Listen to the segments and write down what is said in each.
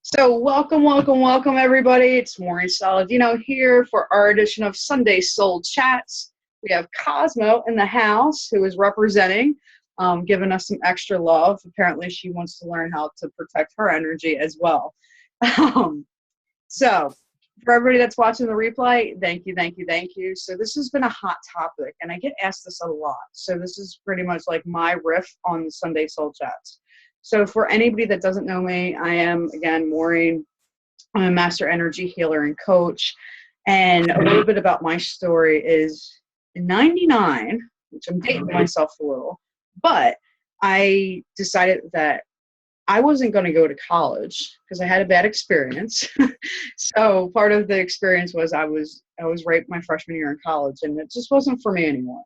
So welcome everybody. It's Maureen Saladino here for our edition of Sunday Soul Chats. We have Cosmo in the house who is representing, giving us some extra love. Apparently she wants to learn how to protect her energy as well. Um, so for everybody that's watching the replay, thank you. So this has been a hot topic and I get asked this a lot. So this is pretty much like my riff on the Sunday Soul Chats. So for anybody that doesn't know me, I am, again, Maureen. I'm a master energy healer and coach. And a little bit about my story is in 99, which I'm dating myself a little, but I decided that I wasn't going to go to college because I had a bad experience. So part of the experience was I was raped my freshman year in college, and it just wasn't for me anymore.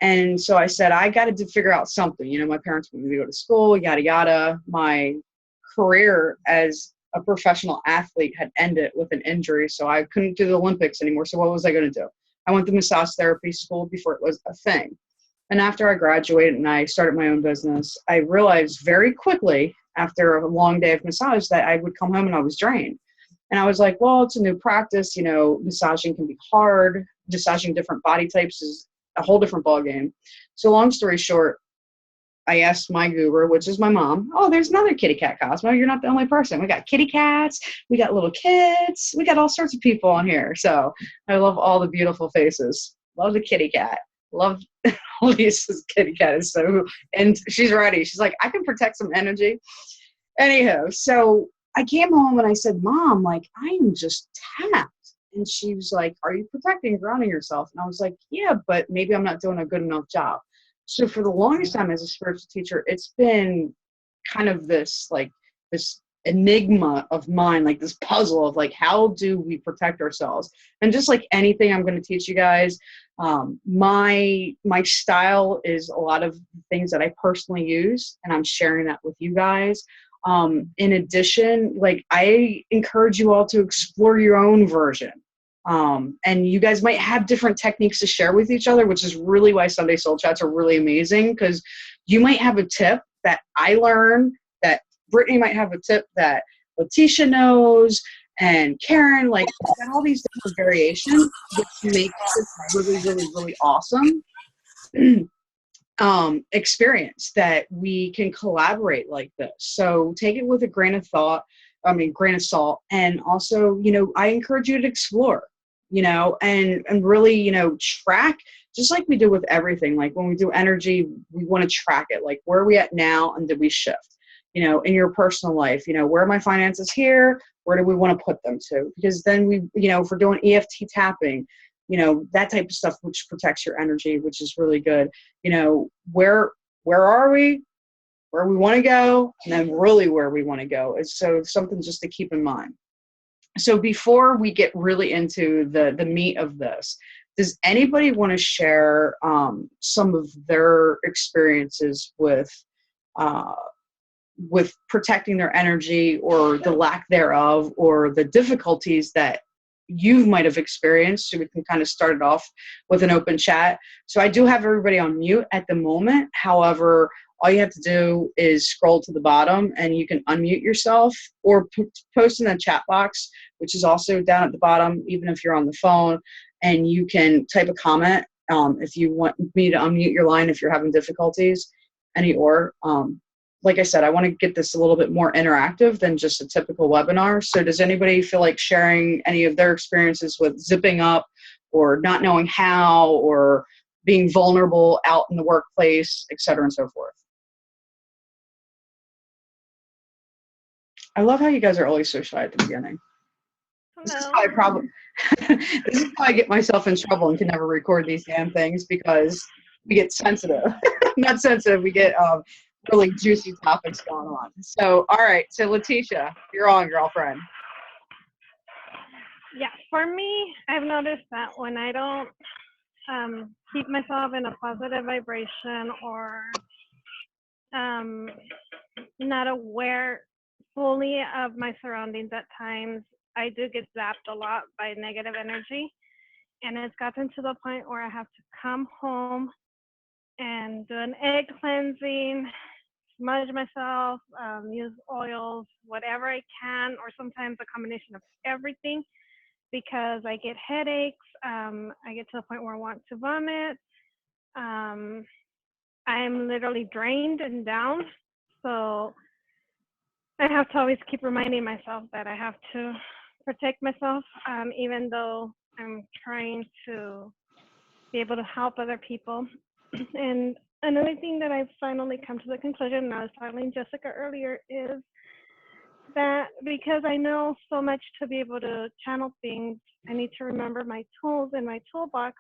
And so I said, I got to figure out something. You know, my parents wanted me to go to school, yada, yada. My career as a professional athlete had ended with an injury, so I couldn't do the Olympics anymore. So what was I going to do? I went to massage therapy school before it was a thing. And after I graduated and I started my own business, I realized very quickly after a long day of massage that I would come home and I was drained. And I was like, well, it's a new practice. You know, massaging can be hard. Massaging different body types is a whole different ballgame. So long story short, I asked my guru, which is my mom, oh, there's another kitty cat, Cosmo. You're not the only person. We got kitty cats. We got little kids. We got all sorts of people on here. So I love all the beautiful faces. Love the kitty cat. Love Lisa's kitty cat is so, and she's ready. She's like, I can protect some energy. Anyhow, so I came home and I said, Mom, like, I am just tapped. And she was like, are you protecting, grounding yourself? And I was like, yeah, but maybe I'm not doing a good enough job. So for the longest time as a spiritual teacher, it's been kind of this, like, this enigma of mine, like this puzzle of like, how do we protect ourselves? And just like anything I'm going to teach you guys, my style is a lot of things that I personally use, and I'm sharing that with you guys. In addition, like, I encourage you all to explore your own version. And you guys might have different techniques to share with each other, which is really why Sunday Soul Chats are really amazing, because you might have a tip that I learned, that Brittany might have a tip that Letitia knows, and Karen, like, got all these different variations, which makes this really awesome experience that we can collaborate like this. So take it with a grain of thought, grain of salt. And also, you know, I encourage you to explore, you know, and really, you know, track, just like we do with everything. Like when we do energy, we want to track it. Like, where are we at now? And did we shift? You know, in your personal life, you know, where are my finances here? Where do we want to put them to? Because then we, you know, if we're doing EFT tapping, you know, that type of stuff, which protects your energy, which is really good. You know, where are we, where we want to go, and then really where we want to go. Is so something just to keep in mind. So before we get really into the meat of this, does anybody want to share some of their experiences uh, with protecting their energy, or the lack thereof, or the difficulties that you might have experienced, so we can kind of start it off with an open chat. So I do have everybody on mute at the moment. However, all you have to do is scroll to the bottom and you can unmute yourself, or post in the chat box, which is also down at the bottom, even if you're on the phone, and you can type a comment if you want me to unmute your line if you're having difficulties, like I said, I want to get this a little bit more interactive than just a typical webinar. So does anybody feel like sharing any of their experiences with zipping up, or not knowing how, or being vulnerable out in the workplace, et cetera, and so forth? I love how you guys are always so shy at the beginning. This is how I probably this is how I get myself in trouble and can never record these damn things, because we get sensitive. Not sensitive, we get really juicy topics going on. So, all right. So, Letitia, you're on, girlfriend. Yeah, for me, I've noticed that when I don't keep myself in a positive vibration, or not aware fully of my surroundings at times, I do get zapped a lot by negative energy. And it's gotten to the point where I have to come home and do an egg cleansing, smudge myself, use oils, whatever I can, or sometimes a combination of everything because I get headaches. I get to the point where I want to vomit. I'm literally drained and down. So I have to always keep reminding myself that I have to protect myself, even though I'm trying to be able to help other people. And another thing that I've finally come to the conclusion, and I was telling Jessica earlier, is that because I know so much to be able to channel things, I need to remember my tools in my toolbox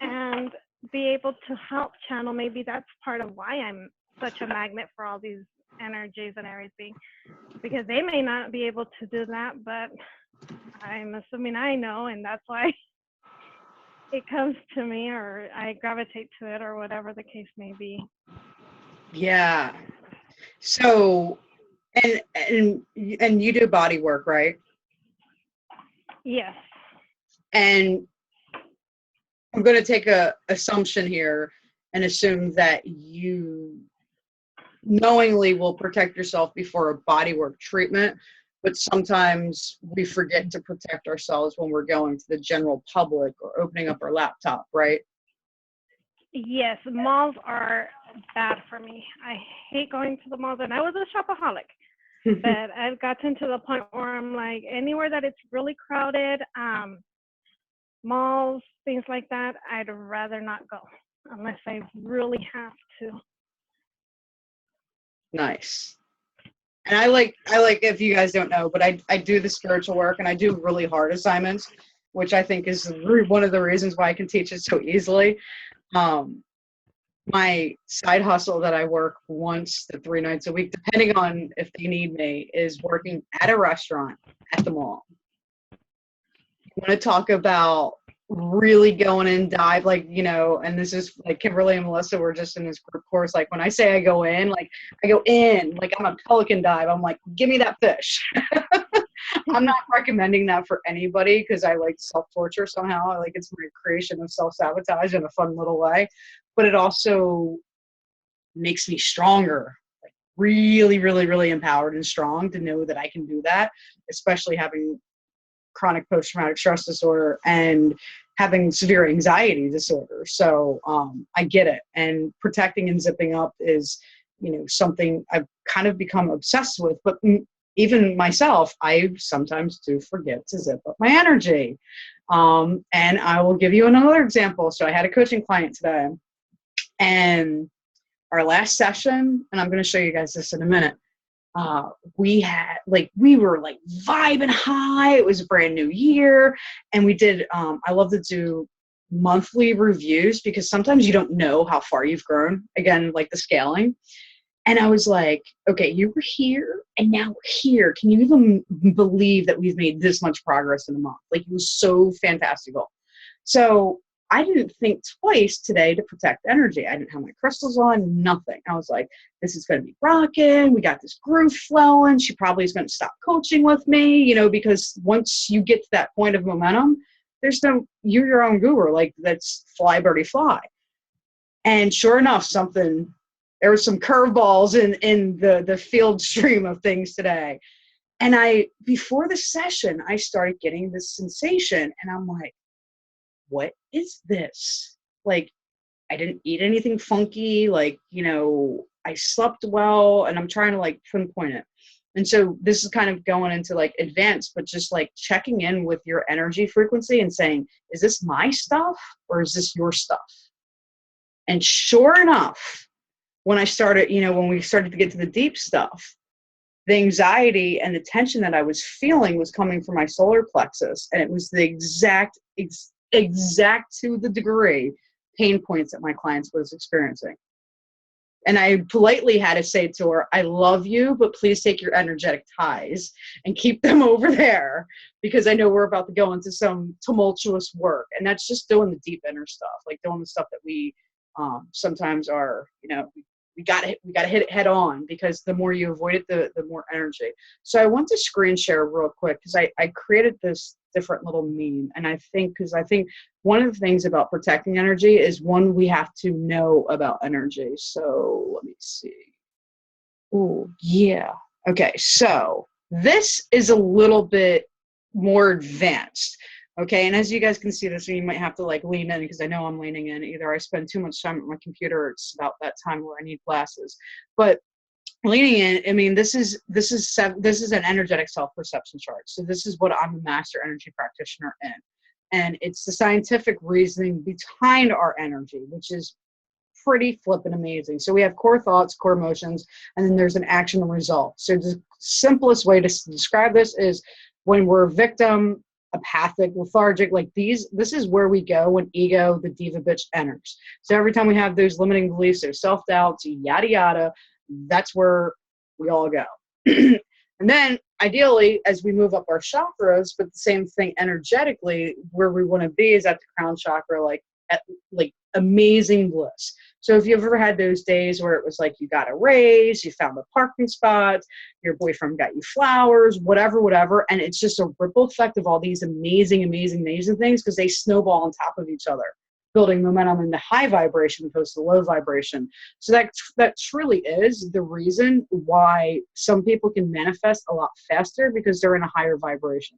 and be able to help channel. Maybe that's part of why I'm such a magnet for all these energies and everything, because they may not be able to do that, but I'm assuming I know, and that's why it comes to me, or I gravitate to it, or whatever the case may be. Yeah. So, and you do body work, right? Yes. And I'm going to take a assumption here and assume that you knowingly will protect yourself before a bodywork treatment, but sometimes we forget to protect ourselves when we're going to the general public or opening up our laptop, right? Yes, malls are bad for me. I hate going to the malls, and I was a shopaholic, but I've gotten to the point where I'm like, anywhere that it's really crowded, malls, things like that, I'd rather not go unless I really have to. Nice. And I like, if you guys don't know, but I do the spiritual work and I do really hard assignments, which I think is one of the reasons why I can teach it so easily. My side hustle that I work once to 3 nights a week, depending on if they need me, is working at a restaurant at the mall. I want to talk about really going in dive, like, you know, and this is like Kimberly and Melissa were just in this group course. Like when I say I go in, like I go in, like I'm a pelican dive. I'm like, give me that fish. I'm not recommending that for anybody because I like self-torture somehow. I like it's my creation of self-sabotage in a fun little way, but it also makes me stronger, like really, really, really empowered and strong to know that I can do that, especially having chronic post-traumatic stress disorder and having severe anxiety disorder. So I get it. And protecting and zipping up is, you know, something I've kind of become obsessed with. But even myself, I sometimes do forget to zip up my energy. And I will give you another example. So I had a coaching client today, and our last session, and I'm going to show you guys this in a minute, we were like vibing high. It was a brand new year. And we did, I love to do monthly reviews because sometimes you don't know how far you've grown. Again, like the scaling. And I was like, okay, you were here and now we're here. Can you even believe that we've made this much progress in a month? Like it was so fantastical. So I didn't think twice today to protect energy. I didn't have my crystals on, nothing. I was like, this is going to be rocking. We got this groove flowing. She probably is going to stop coaching with me, you know, because once you get to that point of momentum, you're your own guru. Like that's fly, birdie, fly. And sure enough, there were some curveballs in the field stream of things today. And before the session, I started getting this sensation and I'm like, what is this? Like, I didn't eat anything funky. Like, you know, I slept well and I'm trying to like pinpoint it. And so this is kind of going into like advanced, but just like checking in with your energy frequency and saying, is this my stuff or is this your stuff? And sure enough, when we started to get to the deep stuff, the anxiety and the tension that I was feeling was coming from my solar plexus. And it was the exact to the degree pain points that my clients was experiencing. And I politely had to say to her, I love you, but please take your energetic ties and keep them over there because I know we're about to go into some tumultuous work. And that's just doing the deep inner stuff, like doing the stuff that we sometimes are, you know, we got to hit it head on because the more you avoid it, the more energy. So I want to screen share real quick because I created this different little meme. And I think one of the things about protecting energy is one, we have to know about energy. So let me see. Oh, yeah. Okay, so this is a little bit more advanced. Okay, and as you guys can see this, you might have to like lean in because I know I'm leaning in. Either I spend too much time at my computer, or it's about that time where I need glasses. But leaning in, I mean, this is an energetic self-perception chart. So this is what I'm a master energy practitioner in. And it's the scientific reasoning behind our energy, which is pretty flippin' amazing. So we have core thoughts, core emotions, and then there's an action and result. So the simplest way to describe this is when we're a victim, apathic, lethargic, like this is where we go when ego, the diva bitch, enters. So every time we have those limiting beliefs, those self-doubts, yada yada, that's where we all go. And then ideally, as we move up our chakras, but the same thing energetically, where we want to be is at the crown chakra, like at like amazing bliss. So if you've ever had those days where it was like you got a raise, you found a parking spot, your boyfriend got you flowers, whatever, and it's just a ripple effect of all these amazing things because they snowball on top of each other, building momentum in the high vibration opposed to low vibration. So that truly is the reason why some people can manifest a lot faster because they're in a higher vibration.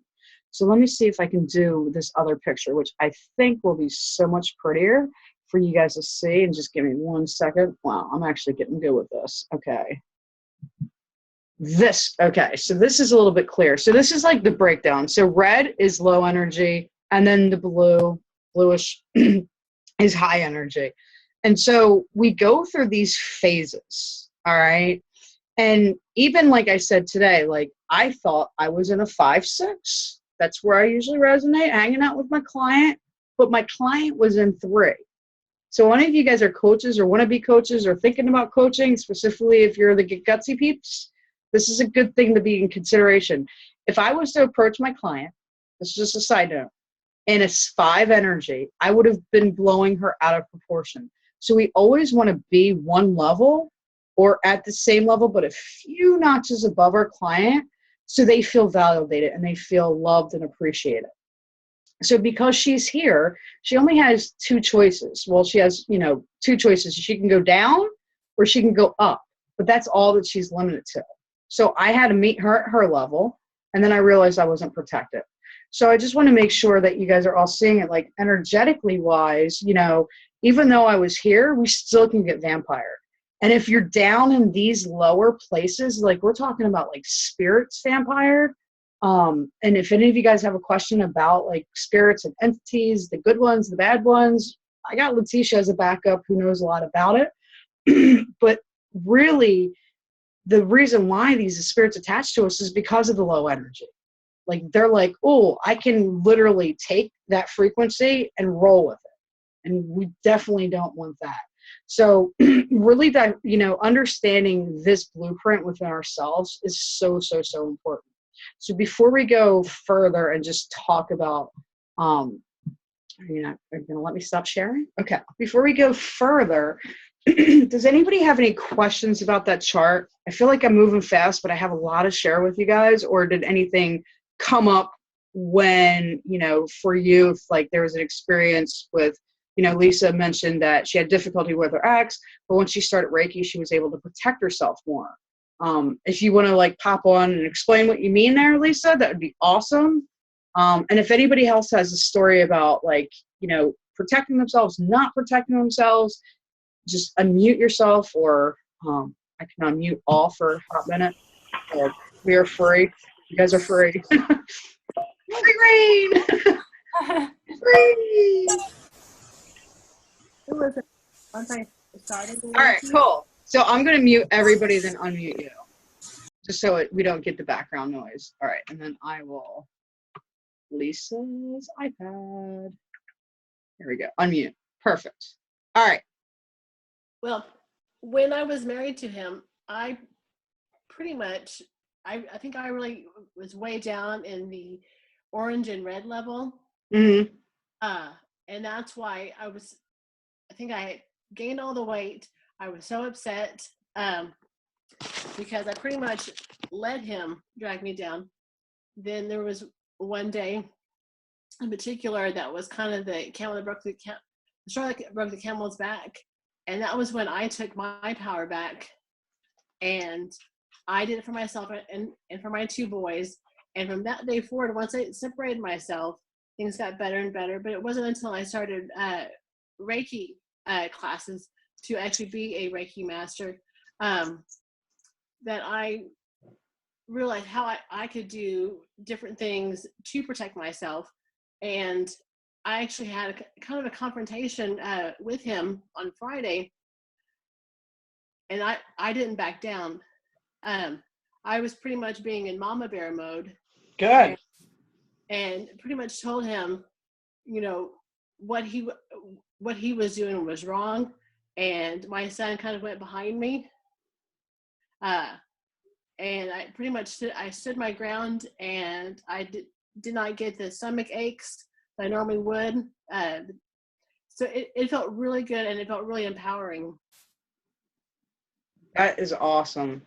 So let me see if I can do this other picture, which I think will be so much prettier for you guys to see. And just give me 1 second. Wow, I'm actually getting good with this. Okay. Okay, so this is a little bit clear. So this is like the breakdown. So red is low energy, and then the bluish is high energy. And so we go through these phases, all right? And even like I said today, like I thought I was in a 5-6. That's where I usually resonate, hanging out with my client, but my client was in 3. So any of you guys are coaches or want to be coaches or thinking about coaching, specifically if you're the Get Gutsy peeps, this is a good thing to be in consideration. If I was to approach my client, this is just a side note, in a 5 energy, I would have been blowing her out of proportion. So we always want to be one level or at the same level, but a few notches above our client so they feel validated and they feel loved and appreciated. So because she's here, she only has 2 choices. Well, she has, 2 choices. She can go down or she can go up, but that's all that she's limited to. So I had to meet her at her level, and then I realized I wasn't protected. So I just want to make sure that you guys are all seeing it, like energetically wise, even though I was here, we still can get vampired. And if you're down in these lower places, like we're talking about like spirits vampired. And if any of you guys have a question about like spirits and entities, the good ones, the bad ones, I got Letitia as a backup who knows a lot about it. But really, the reason why these spirits attach to us is because of the low energy. Like they're like, oh, I can literally take that frequency and roll with it. And we definitely don't want that. So really that, understanding this blueprint within ourselves is so, so, so important. So before we go further and just talk about, are you going to let me stop sharing? Okay. Before we go further, does anybody have any questions about that chart? I feel like I'm moving fast, but I have a lot to share with you guys. Or did anything come up when, for you, if like there was an experience with, Lisa mentioned that she had difficulty with her ex, but when she started Reiki, she was able to protect herself more. If you want to like pop on and explain what you mean there, Lisa, that would be awesome. And if anybody else has a story about like, protecting themselves, not protecting themselves, just unmute yourself, or I can unmute all for a hot minute. We are free. You guys are free. Free reign! Free! It was once I started. All right, cool. So I'm going to mute everybody, then unmute you, just so we don't get the background noise. All right, and then I will Lisa's iPad. There we go. Unmute. Perfect. All right. Well, when I was married to him, I pretty much, I think I really was way down in the orange and red level. Mm-hmm. And that's why I think I gained all the weight. I was so upset because I pretty much let him drag me down. Then there was one day in particular that was kind of the camel that broke the straw that broke the camel's back. And that was when I took my power back And I did it for myself and for my two boys. And from that day forward, once I separated myself, things got better and better. But it wasn't until I started Reiki classes to actually be a Reiki master that I realized how I could do different things to protect myself. And I actually had kind of a confrontation with him on Friday, and I didn't back down. I was pretty much being in mama bear mode. Good. And pretty much told him, you know, what he was doing was wrong. And my son kind of went behind me. And I pretty much stood my ground, and I did not get the stomach aches that I normally would. So it felt really good, and it felt really empowering. That is awesome.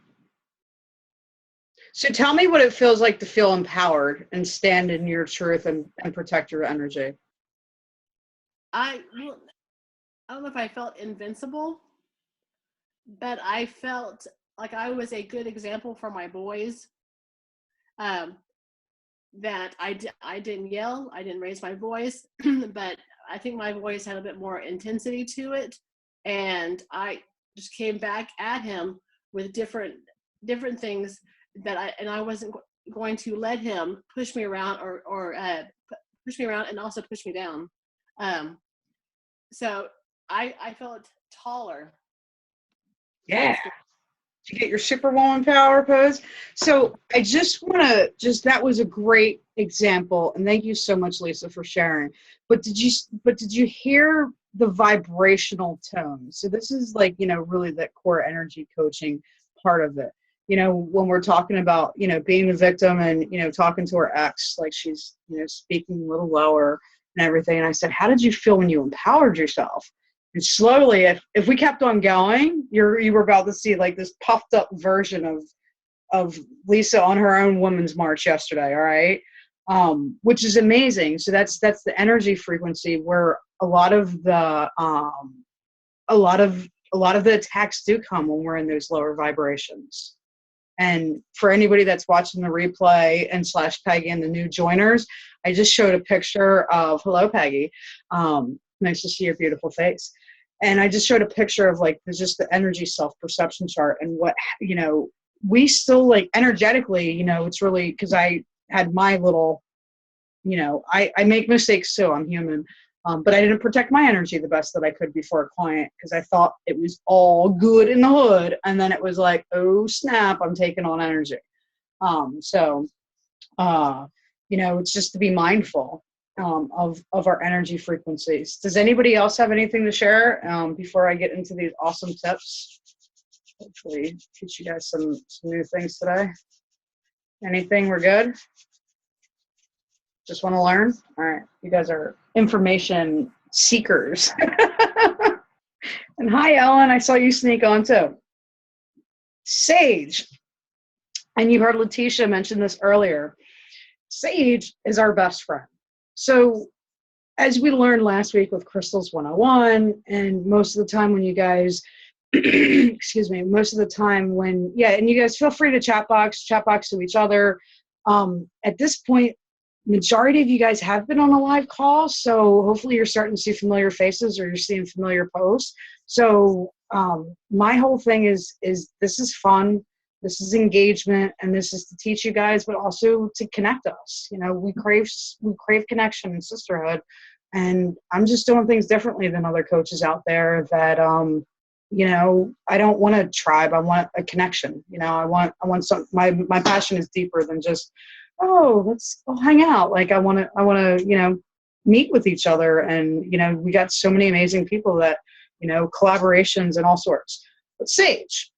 So tell me what it feels like to feel empowered and stand in your truth and protect your energy. I don't know if I felt invincible, but I felt like I was a good example for my boys. That I didn't yell, I didn't raise my voice, but I think my voice had a bit more intensity to it, and I just came back at him with different things that I wasn't going to let him push me around or push me around and also push me down. So I felt taller. Yeah. To get your superwoman power pose. So I just want to that was a great example, and thank you so much, Lisa, for sharing. But did you hear the vibrational tone? So this is like, really that core energy coaching part of it. When we're talking about, being the victim and, talking to her ex, like she's, speaking a little lower and everything. And I said, how did you feel when you empowered yourself? And slowly, if we kept on going, you were about to see like this puffed up version of Lisa on her own women's march yesterday. All right. Which is amazing. So that's the energy frequency where a lot of the attacks do come when we're in those lower vibrations. And for anybody that's watching the replay and / Peggy and the new joiners, I just showed a picture of, hello, Peggy. Nice to see your beautiful face. And I just showed a picture of like, just the energy self-perception chart and what, we still like energetically, it's really, because I had my little, I make mistakes too, I'm human. But I didn't protect my energy the best that I could before a client because I thought it was all good in the hood. And then it was like, oh, snap, I'm taking on energy. It's just to be mindful of our energy frequencies. Does anybody else have anything to share before I get into these awesome tips? Hopefully teach you guys some new things today. Anything? We're good? Just want to learn? All right. You guys are information seekers. And hi, Ellen. I saw you sneak on too. Sage. And you heard Letitia mention this earlier. Sage is our best friend. So as we learned last week with Crystals 101, and most of the time when you guys, excuse me, most of the time when, and you guys feel free to chat box to each other. At this point, majority of you guys have been on a live call, so hopefully you're starting to see familiar faces or you're seeing familiar posts. So my whole thing is this is fun, this is engagement, and this is to teach you guys, but also to connect us. We crave connection and sisterhood, and I'm just doing things differently than other coaches out there that I don't want a tribe, I want a connection. I want some, my passion is deeper than just, oh, let's go hang out. Like I want to, meet with each other. And, we got so many amazing people that, collaborations and all sorts. But Sage,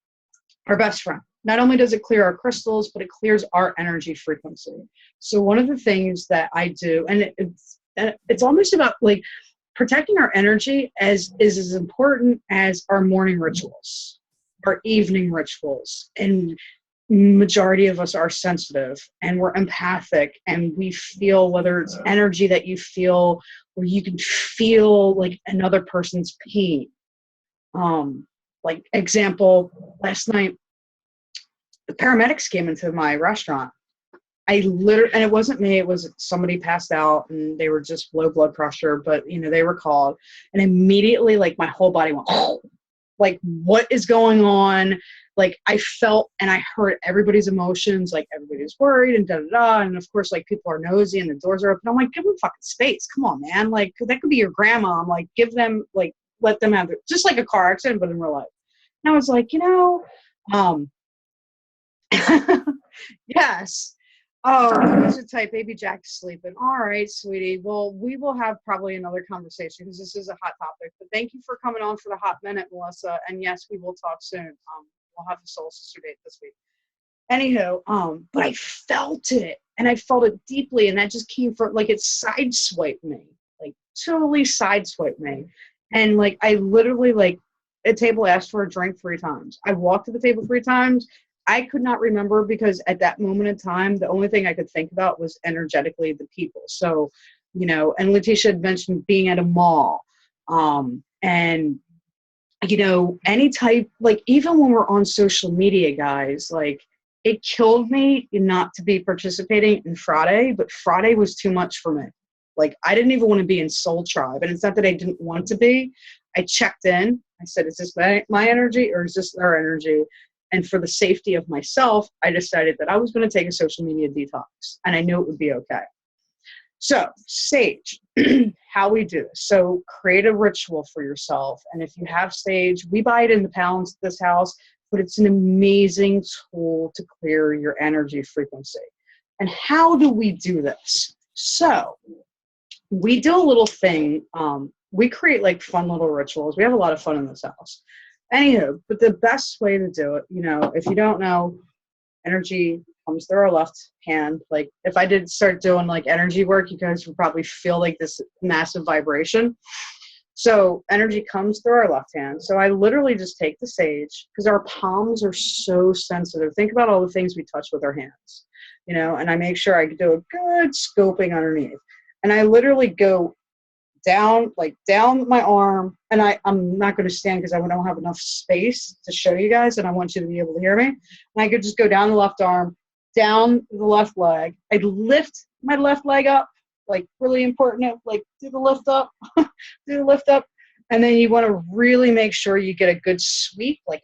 our best friend, not only does it clear our crystals, but it clears our energy frequency. So one of the things that I do, and it's almost about like protecting our energy is as important as our morning rituals, our evening rituals. And majority of us are sensitive and we're empathic, and we feel, whether it's energy that you feel where you can feel like another person's pain. Like example, last night the paramedics came into my restaurant. I literally, and it wasn't me, it was somebody passed out and they were just low blood pressure, but they were called, and immediately like my whole body went, oh, like what is going on? Like I felt and I heard everybody's emotions, like everybody's worried and da da da. And of course, like people are nosy and the doors are open. I'm like, give them fucking space. Come on, man. Like that could be your grandma. I'm like, give them, like, let them have it. Just like a car accident, but in real life. And I was like, yes. Oh, he's a type. Baby Jack's sleeping. All right, sweetie. Well, we will have probably another conversation because this is a hot topic. But thank you for coming on for the hot minute, Melissa. And yes, we will talk soon. We'll have the Soul Sister date this week. Anywho, but I felt it, and I felt it deeply, and that just came from like it sideswiped me, like totally sideswiped me, and like I literally like a table asked for a drink 3 times. I walked to the table 3 times. I could not remember because at that moment in time, the only thing I could think about was energetically the people. So, and Letitia had mentioned being at a mall, and any type, like even when we're on social media, guys, like it killed me not to be participating in Friday, but Friday was too much for me. Like I didn't even want to be in Soul Tribe, and it's not that I didn't want to be. I checked in. I said, is this my energy or is this their energy? And for the safety of myself, I decided that I was going to take a social media detox, and I knew it would be okay. So, sage, how we do this. So, create a ritual for yourself. And if you have sage, we buy it in the pounds at this house, but it's an amazing tool to clear your energy frequency. And how do we do this? So, we do a little thing. We create like fun little rituals. We have a lot of fun in this house. Anywho, but the best way to do it, if you don't know, energy comes through our left hand. Like if I did start doing like energy work, you guys would probably feel like this massive vibration. So energy comes through our left hand. So I literally just take the sage because our palms are so sensitive. Think about all the things we touch with our hands, and I make sure I do a good scoping underneath. And I literally go down my arm, and I'm not going to stand because I don't have enough space to show you guys, and I want you to be able to hear me. And I could just go down the left arm, down the left leg. I'd lift my left leg up, like really important, like do the lift up, and then you want to really make sure you get a good sweep, like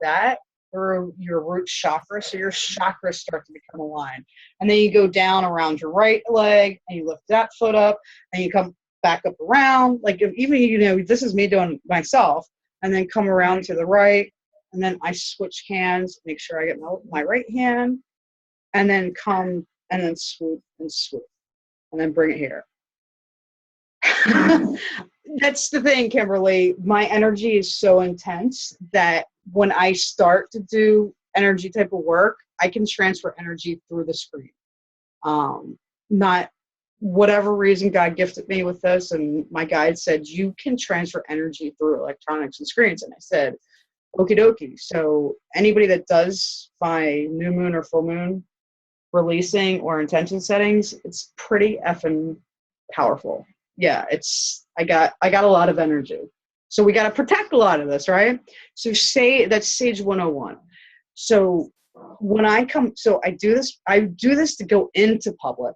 that through your root chakra, so your chakras start to become aligned. And then you go down around your right leg, and you lift that foot up, and you come back up around, like if even this is me doing myself, and then come around to the right, and then I switch hands, make sure I get my right hand, and then come and then swoop and then bring it here. That's the thing, Kimberly. My energy is so intense that when I start to do energy type of work, I can transfer energy through the screen. Not whatever reason God gifted me with this, and my guide said you can transfer energy through electronics and screens, and I said okie dokie. So anybody that does my new moon or full moon releasing or intention settings, it's pretty effing powerful. Yeah, I got a lot of energy, so we got to protect a lot of this, right? So say that's Sage 101. So when I do this to go into public.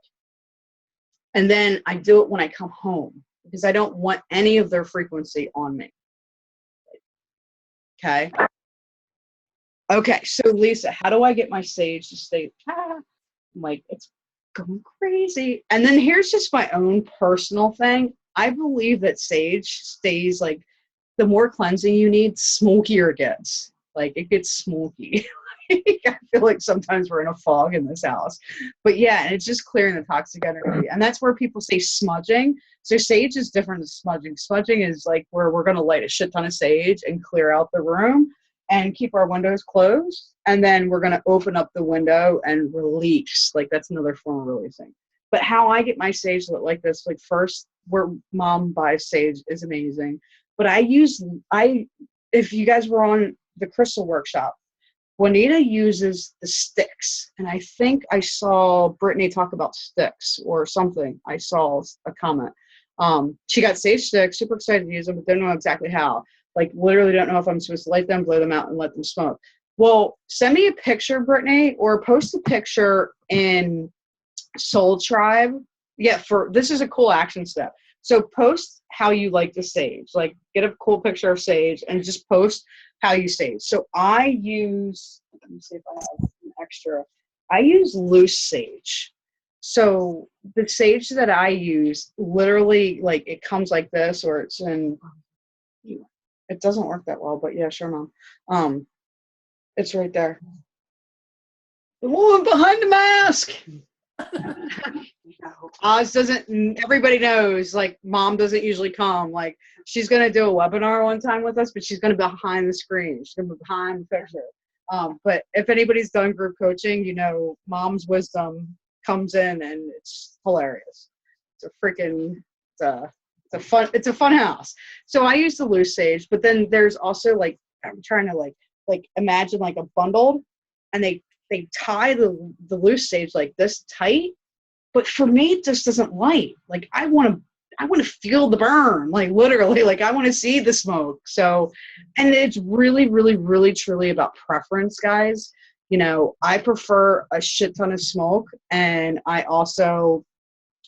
And then I do it when I come home because I don't want any of their frequency on me. Okay. Okay. So Lisa, how do I get my sage to stay? I'm like, it's going crazy. And then here's just my own personal thing. I believe that sage stays like the more cleansing you need, smokier it gets. Like it gets smoky. I feel like sometimes we're in a fog in this house. But yeah, and it's just clearing the toxic energy. And that's where people say smudging. So sage is different than smudging. Smudging is like where we're going to light a shit ton of sage and clear out the room and keep our windows closed. And then we're going to open up the window and release. Like that's another form of releasing. But how I get my sage lit like this, like first where mom buys sage is amazing. But if you guys were on the crystal workshop, Juanita uses the sticks, and I think I saw Brittany talk about sticks or something. I saw a comment. She got sage sticks, super excited to use them, but don't know exactly how. Like literally don't know if I'm supposed to light them, blow them out, and let them smoke. Well, send me a picture, Brittany, or post a picture in Soul Tribe. Yeah, this is a cool action step. So post how you like to sage. Like get a cool picture of sage and just post how you sage. So I use, let me see if I have an extra. I use loose sage. So the sage that I use literally like it comes like this or it's in, it doesn't work that well, but yeah, sure, Mom. It's right there. The woman behind the mask. Oz doesn't, everybody knows, like, Mom doesn't usually come. Like, she's going to do a webinar one time with us, but she's going to be behind the screen. She's going to be behind the picture. But if anybody's done group coaching, you know, Mom's wisdom comes in and it's hilarious. It's a freaking, it's a fun house. So I use the loose sage, but then there's also, like, I'm trying to, like imagine, like, a bundled, and they tie the loose sage like this tight. But for me, it just doesn't light. Like I want to feel the burn, like literally, like I want to see the smoke. So, and it's really, really, really, truly about preference, guys. You know, I prefer a shit ton of smoke, and I also,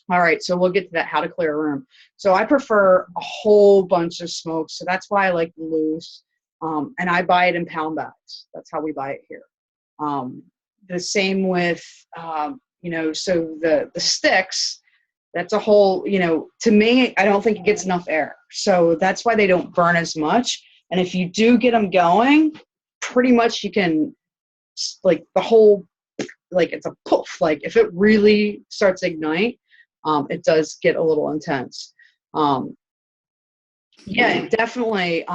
all right, so we'll get to that, how to clear a room. So I prefer a whole bunch of smoke. So that's why I like loose. And I buy it in pound bags. That's how we buy it here. The same with, you know, so the sticks, that's a whole, you know, to me, I don't think it gets enough air. So that's why they don't burn as much. And if you do get them going, pretty much you can, like the whole, like it's a poof. Like if it really starts to ignite, it does get a little intense. Yeah, definitely.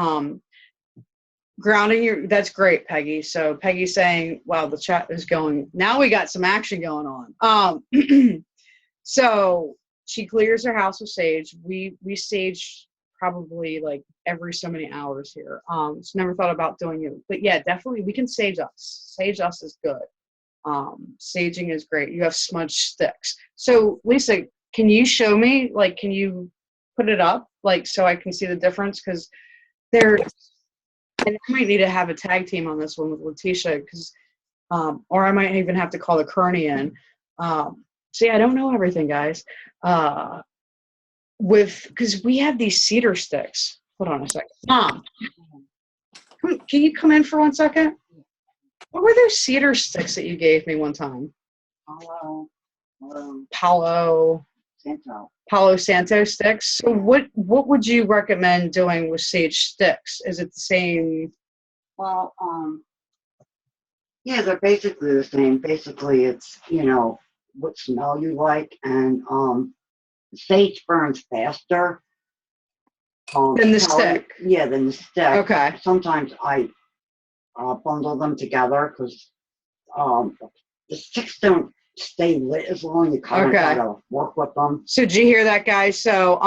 Grounding that's great, Peggy. So Peggy's saying, wow, the chat is going, now we got some action going on. So she clears her house with sage. We sage probably like every so many hours here. So never thought about doing it, but yeah, definitely we can sage us. Sage us is good. Saging is great. You have smudge sticks. So Lisa, can you show me, like, can you put it up, like, so I can see the difference? Because they're, and I might need to have a tag team on this one with Letitia, because, or I might even have to call the Kearney in. See, I don't know everything, guys. Because we have these cedar sticks. Hold on a second. Mom, can you come in for 1 second? What were those cedar sticks that you gave me one time? Palo Santo sticks. So what would you recommend doing with sage sticks? Is it the same? Well, yeah, they're basically the same. Basically, it's, you know, what smell you like, and sage burns faster. Than the stick? Yeah, than the stick. Okay. Sometimes I bundle them together because the sticks don't stay lit as long. You kind of gotta work with them. So did you hear that, guys? So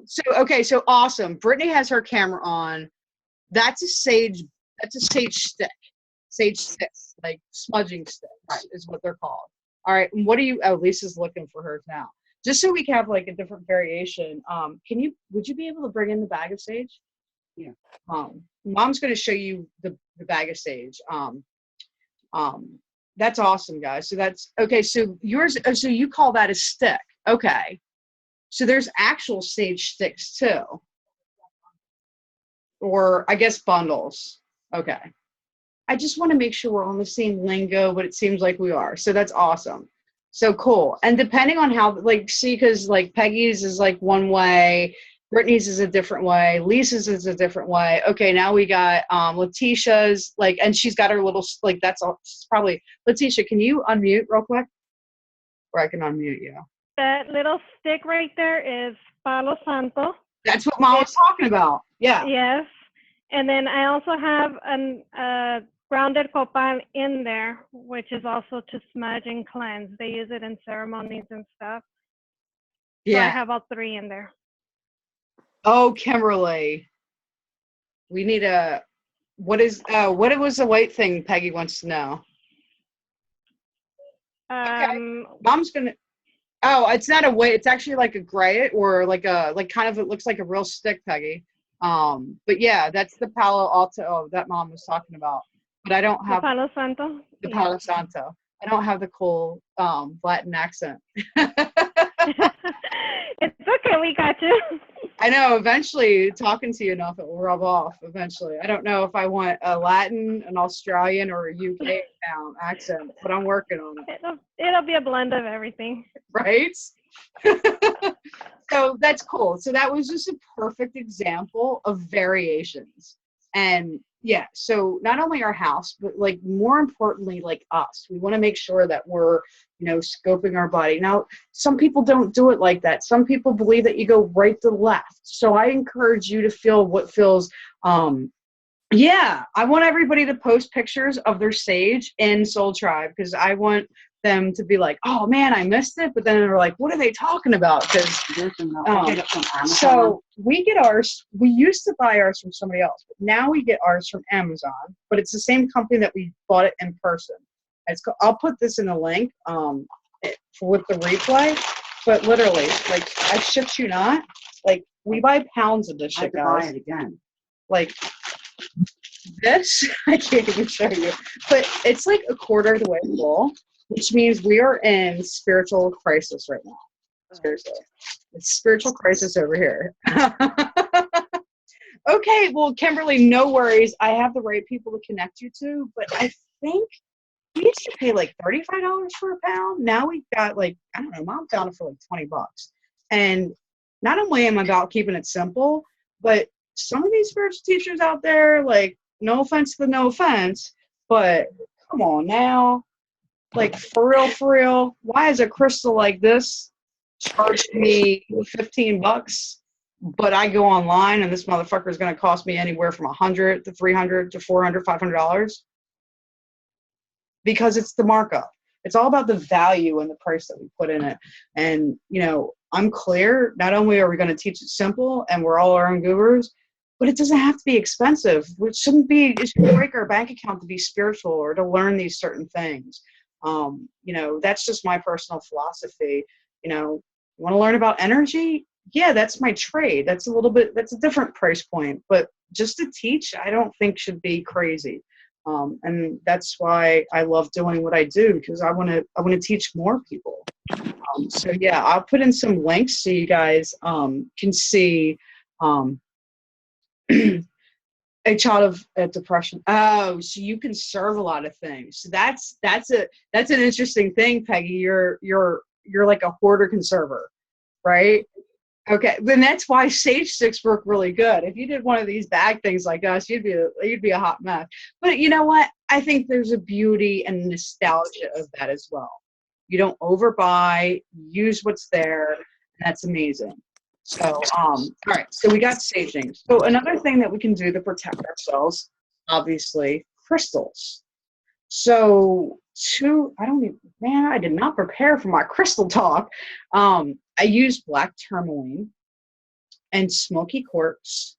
so awesome. Brittany has her camera on. That's a sage stick. Sage sticks, like smudging sticks is what they're called. All right. And what do you, Lisa's looking for hers now. Just so we can have like a different variation. Would you be able to bring in the bag of sage? Yeah. Mom's going to show you the bag of sage. That's awesome, guys. So that's, okay. So yours, so you call that a stick. Okay. So there's actual sage sticks too. Or I guess bundles. Okay. I just want to make sure we're on the same lingo, but it seems like we are. So that's awesome. So cool. And depending on how, like, see, because like Peggy's is like one way, Brittany's is a different way, Lisa's is a different way. Okay, now we got Letitia's, like, and she's got her little, like, that's all. It's probably, Letitia, can you unmute real quick? Or I can unmute you. That little stick right there is Palo Santo. That's what Mom was talking about. Yeah. Yes. And then I also have a grounded copal in there, which is also to smudge and cleanse. They use it in ceremonies and stuff. Yeah. So I have all three in there. Oh, Kimberly. We need what was the white thing Peggy wants to know? Okay. Mom's gonna, it's not a white, it's actually like a gray or like kind of, it looks like a real stick, Peggy. But yeah, that's the Palo Alto that mom was talking about. But I don't The have Palo Santo. the Yeah. Palo Santo. I don't have the cool Latin accent. It's okay. We got you. I know eventually talking to you enough, it will rub off eventually. I don't know if I want a Latin, an Australian, or a UK accent, but I'm working on it, It'll be a blend of everything. right? So that's cool. So that was just a perfect example of variations. And yeah, so not only our house, but like more importantly, like us, we want to make sure that we're, scoping our body. Now, some people don't do it like that. Some people believe that you go right to left. So I encourage you to feel what feels, yeah, I want everybody to post pictures of their sage in Soul Tribe because I want them to be like, oh man, I missed it. But then they're like, what are they talking about? Because Get it from Amazon. so we get ours, we used to buy ours from somebody else, but now we get ours from Amazon, but it's the same company that we bought it in person. I'll put this in the link with the replay, but literally, like, I shit you not, like, we buy pounds of this I shit, have to buy guys. it again. Like, this, I can't even show you, but it's like a quarter of the way full, which means we are in spiritual crisis right now. Seriously. It's spiritual crisis over here. Okay, well, Kimberly, no worries. I have the right people to connect you to, but I think we used to pay like $35 for a pound. Now we've got like, I don't know, mom found it for like $20. And not only am I about keeping it simple, but some of these spiritual teachers out there, like, no offense to the no offense, but come on now. Like, for real, why is a crystal like this charging me $15, but I go online and this motherfucker is going to cost me anywhere from $100 to $300 to $400, $500? Because it's the markup. It's all about the value and the price that we put in it. And, I'm clear, not only are we going to teach it simple and we're all our own gurus, but it doesn't have to be expensive. It shouldn't break our bank account to be spiritual or to learn these certain things. That's just my personal philosophy. You want to learn about energy? Yeah, that's my trade. That's a different price point, but just to teach, I don't think should be crazy. And that's why I love doing what I do, because I want to teach more people. So yeah, I'll put in some links so you guys can see a child of depression. Oh, so you can serve a lot of things. So that's an interesting thing, Peggy. You're like a hoarder conserver, right? Okay, then that's why sage sticks work really good. If you did one of these bag things like us, you'd be a hot mess. But you know what? I think there's a beauty and nostalgia of that as well. You don't overbuy, use what's there, and that's amazing. So, all right, so we got saging. So another thing that we can do to protect ourselves, obviously, crystals. So I did not prepare for my crystal talk. I use black tourmaline and smoky quartz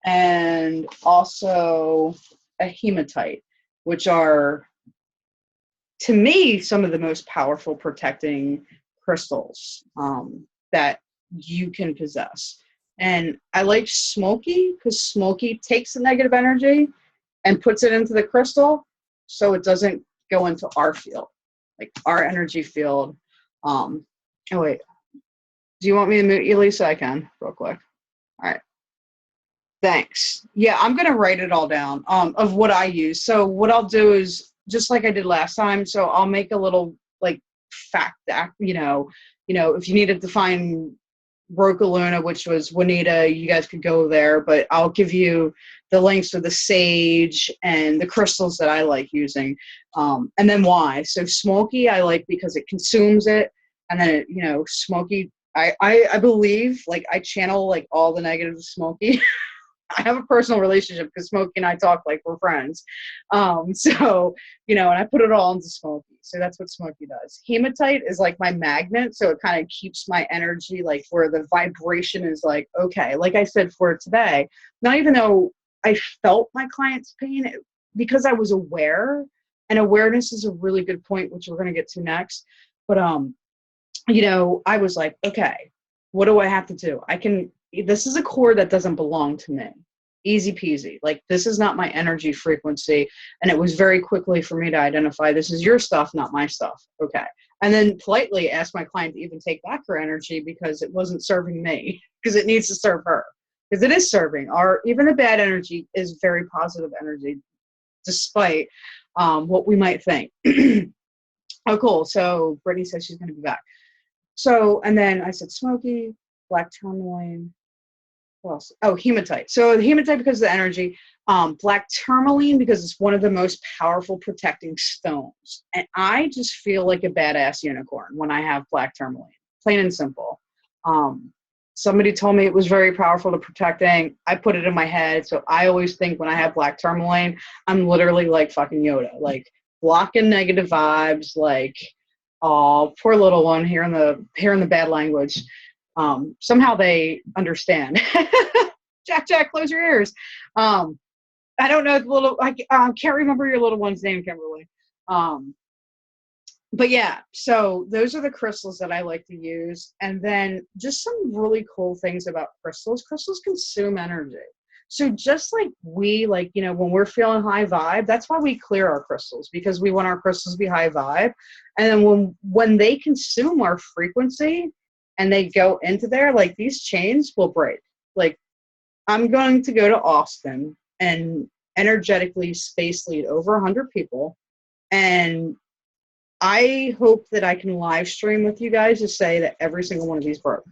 and also a hematite, which are, to me, some of the most powerful protecting crystals that you can possess. And I like smoky because smoky takes the negative energy and puts it into the crystal so it doesn't go into our field, like our energy field. Oh wait, do you want me to mute you, Lisa? I can real quick. All right. Thanks. Yeah, I'm going to write it all down of what I use. So what I'll do is, just like I did last time, so I'll make a little like fact act, if you needed to find Roca Luna, which was Juanita, you guys could go there, but I'll give you the links for the sage and the crystals that I like using, and then why. So smoky I like because it consumes it, and then smoky, I believe, like, I channel like all the negative smoky. I have a personal relationship because Smokey and I talk like we're friends. So, and I put it all into Smokey. So that's what Smokey does. Hematite is like my magnet. So it kind of keeps my energy, like, where the vibration is like, okay, like I said for today, not even though I felt my client's pain, because I was aware, and awareness is a really good point, which we're going to get to next. But, I was like, okay, what do I have to do? I can this is a cord that doesn't belong to me. Easy peasy. Like, this is not my energy frequency. And it was very quickly for me to identify, this is your stuff, not my stuff. Okay. And then politely ask my client to even take back her energy because it wasn't serving me, because it needs to serve her. Because it is serving. Even the bad energy is very positive energy, despite what we might think. Oh, cool. So Brittany says she's going to be back. So, and then I said smoky, black tourmaline. What else? Oh, hematite. So the hematite because of the energy. Black tourmaline because it's one of the most powerful protecting stones. And I just feel like a badass unicorn when I have black tourmaline. Plain and simple. Somebody told me it was very powerful to protecting. I put it in my head. So I always think when I have black tourmaline, I'm literally like fucking Yoda. Like, blocking negative vibes, like, oh, poor little one here in the bad language. Somehow they understand. Jack, close your ears. I don't know can't remember your little one's name, Kimberly. But yeah, so those are the crystals that I like to use. And then just some really cool things about crystals. Crystals consume energy. So just like when we're feeling high vibe, that's why we clear our crystals, because we want our crystals to be high vibe. And then when they consume our frequency and they go into there, like, these chains will break. Like, I'm going to go to Austin and energetically space lead over 100 people. And I hope that I can live stream with you guys to say that every single one of these broke.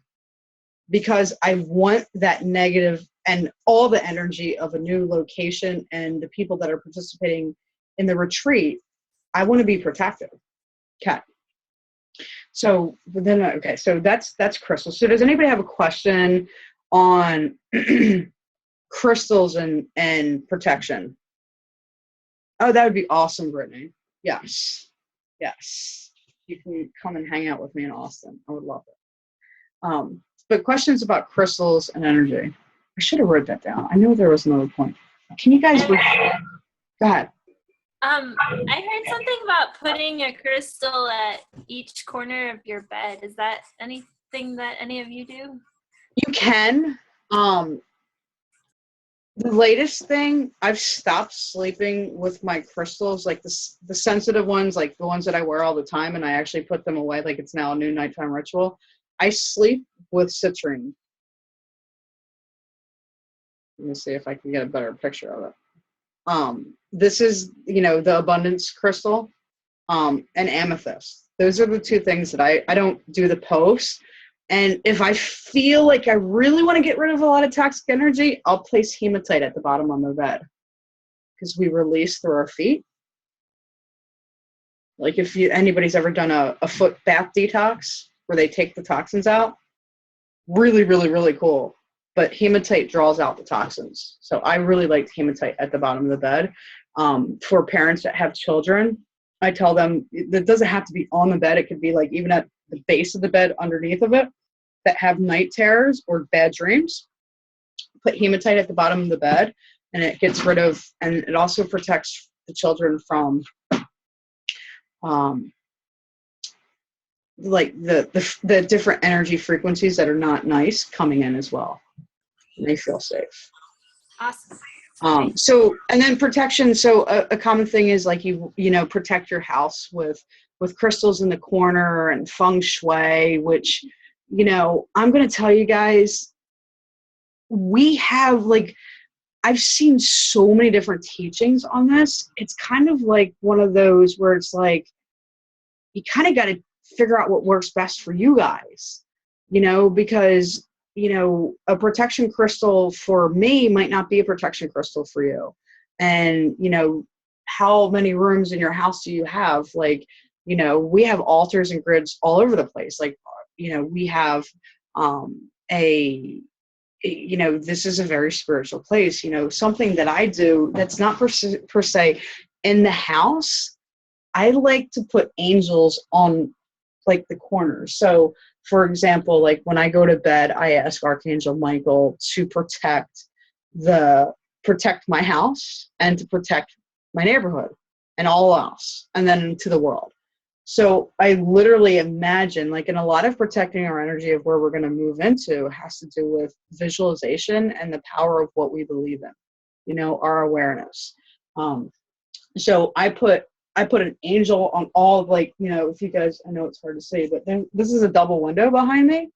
Because I want that negative and all the energy of a new location and the people that are participating in the retreat, I want to be protected. Okay. So so that's crystals. So does anybody have a question on crystals and protection? Oh, that would be awesome, Brittany. Yes. You can come and hang out with me in Austin. I would love it. But questions about crystals and energy. I should have wrote that down. I know there was another point. Can you guys go ahead. I heard something about putting a crystal at each corner of your bed. Is that anything that any of you do? You can. The latest thing, I've stopped sleeping with my crystals, like the sensitive ones, like the ones that I wear all the time, and I actually put them away like it's now a new nighttime ritual. I sleep with citrine. Let me see if I can get a better picture of it. This is, the abundance crystal, and amethyst. Those are the two things that I don't do the post. And if I feel like I really want to get rid of a lot of toxic energy, I'll place hematite at the bottom of my bed, because we release through our feet. Like, if anybody's ever done a foot bath detox where they take the toxins out, really, really, really cool. But hematite draws out the toxins. So I really like hematite at the bottom of the bed. For parents that have children, I tell them it doesn't have to be on the bed. It could be like even at the base of the bed, underneath of it, that have night terrors or bad dreams. Put hematite at the bottom of the bed, and it gets rid of, and it also protects the children from like the different energy frequencies that are not nice coming in as well. And they feel safe. Awesome. So, and then protection. So a common thing is like, you protect your house with crystals in the corner and feng shui, which, I'm going to tell you guys, we have I've seen so many different teachings on this. It's kind of like one of those where it's like, you kind of got to figure out what works best for you guys, because, a protection crystal for me might not be a protection crystal for you. And, how many rooms in your house do you have? We have altars and grids all over the place. We have this is a very spiritual place. Something that I do that's not per se in the house, I like to put angels on the corners. So for example, when I go to bed, I ask Archangel Michael to protect my house and to protect my neighborhood and all else, and then to the world. So I literally imagine, like, in a lot of protecting our energy of where we're going to move into has to do with visualization and the power of what we believe in, you know, our awareness. So I put an angel on all of, like, you know, if you guys, I know it's hard to see, but then this is a double window behind me.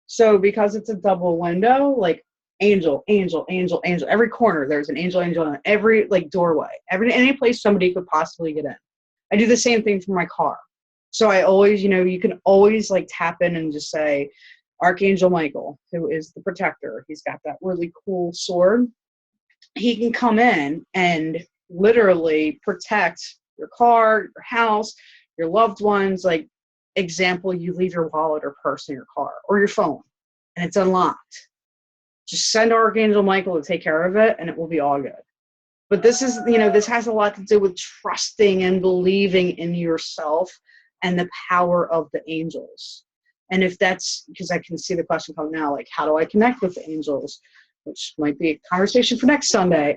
So because it's a double window, like, angel, angel, angel, angel, every corner there's an angel, angel on every, like, doorway, any place somebody could possibly get in. I do the same thing for my car. So I always, you know, you can always, like, tap in and just say, Archangel Michael, who is the protector. He's got that really cool sword. He can come in and literally protect your car, your house, your loved ones. Like, example, you leave your wallet or purse in your car or your phone and it's unlocked. Just send Archangel Michael to take care of it and it will be all good. But this is, you know, this has a lot to do with trusting and believing in yourself and the power of the angels. And if that's, because I can see the question come now, like, how do I connect with the angels? Which might be a conversation for next Sunday.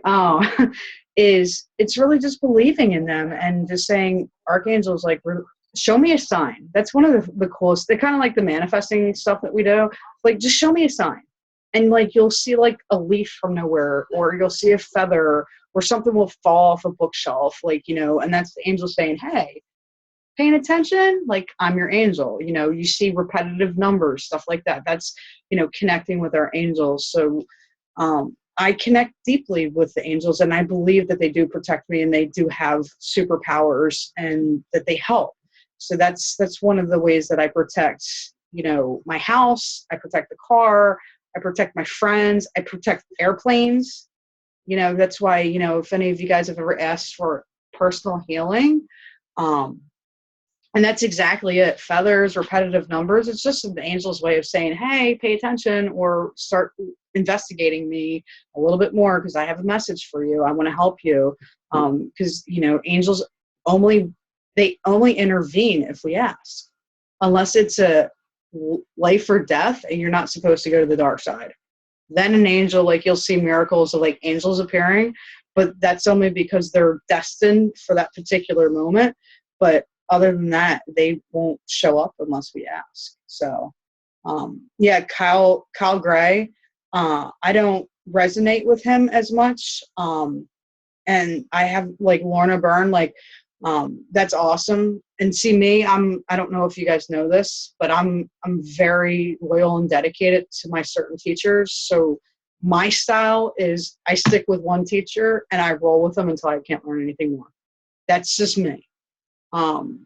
Is it's really just believing in them and just saying, archangels, like, show me a sign. That's one of the coolest. They're kind of like the manifesting stuff that we do. Like, just show me a sign. And, like, you'll see, like, a leaf from nowhere, or you'll see a feather, or something will fall off a bookshelf, like, you know, and that's the angel saying, hey, paying attention, like, I'm your angel. You know, you see repetitive numbers, stuff like that. That's, you know, connecting with our angels. So I connect deeply with the angels, and I believe that they do protect me and they do have superpowers and that they help. So that's one of the ways that I protect, you know, my house. I protect the car. I protect my friends. I protect airplanes. You know, that's why, you know, if any of you guys have ever asked for personal healing, and that's exactly it. Feathers, repetitive numbers. It's just the angel's way of saying, hey, pay attention, or start investigating me a little bit more because I have a message for you. I want to help you. Because, you know, angels they only intervene if we ask, unless it's a life or death and you're not supposed to go to the dark side. Then an angel, like, you'll see miracles of, like, angels appearing, but that's only because they're destined for that particular moment. But other than that, they won't show up unless we ask. So, yeah, Kyle Gray, I don't resonate with him as much. And I have, like, Lorna Byrne, like, that's awesome. And see me, I don't know if you guys know this, but I'm very loyal and dedicated to my certain teachers. So my style is I stick with one teacher and I roll with them until I can't learn anything more. That's just me.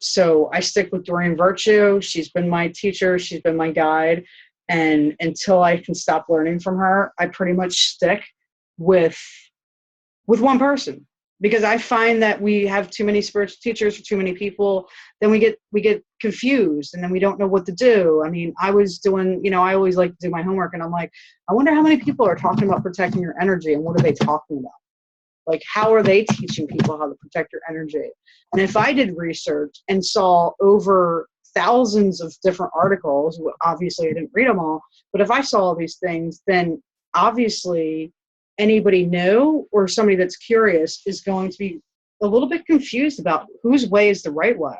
So I stick with Doreen Virtue. She's been my teacher. She's been my guide. And until I can stop learning from her, I pretty much stick with one person, because I find that we have too many spiritual teachers for too many people. Then we get confused and then we don't know what to do. I mean, I was doing, you know, I always like to do my homework and I'm like, I wonder how many people are talking about protecting your energy and what are they talking about? Like, how are they teaching people how to protect your energy? And if I did research and saw over thousands of different articles, obviously I didn't read them all, but if I saw all these things, then obviously anybody new or somebody that's curious is going to be a little bit confused about whose way is the right way.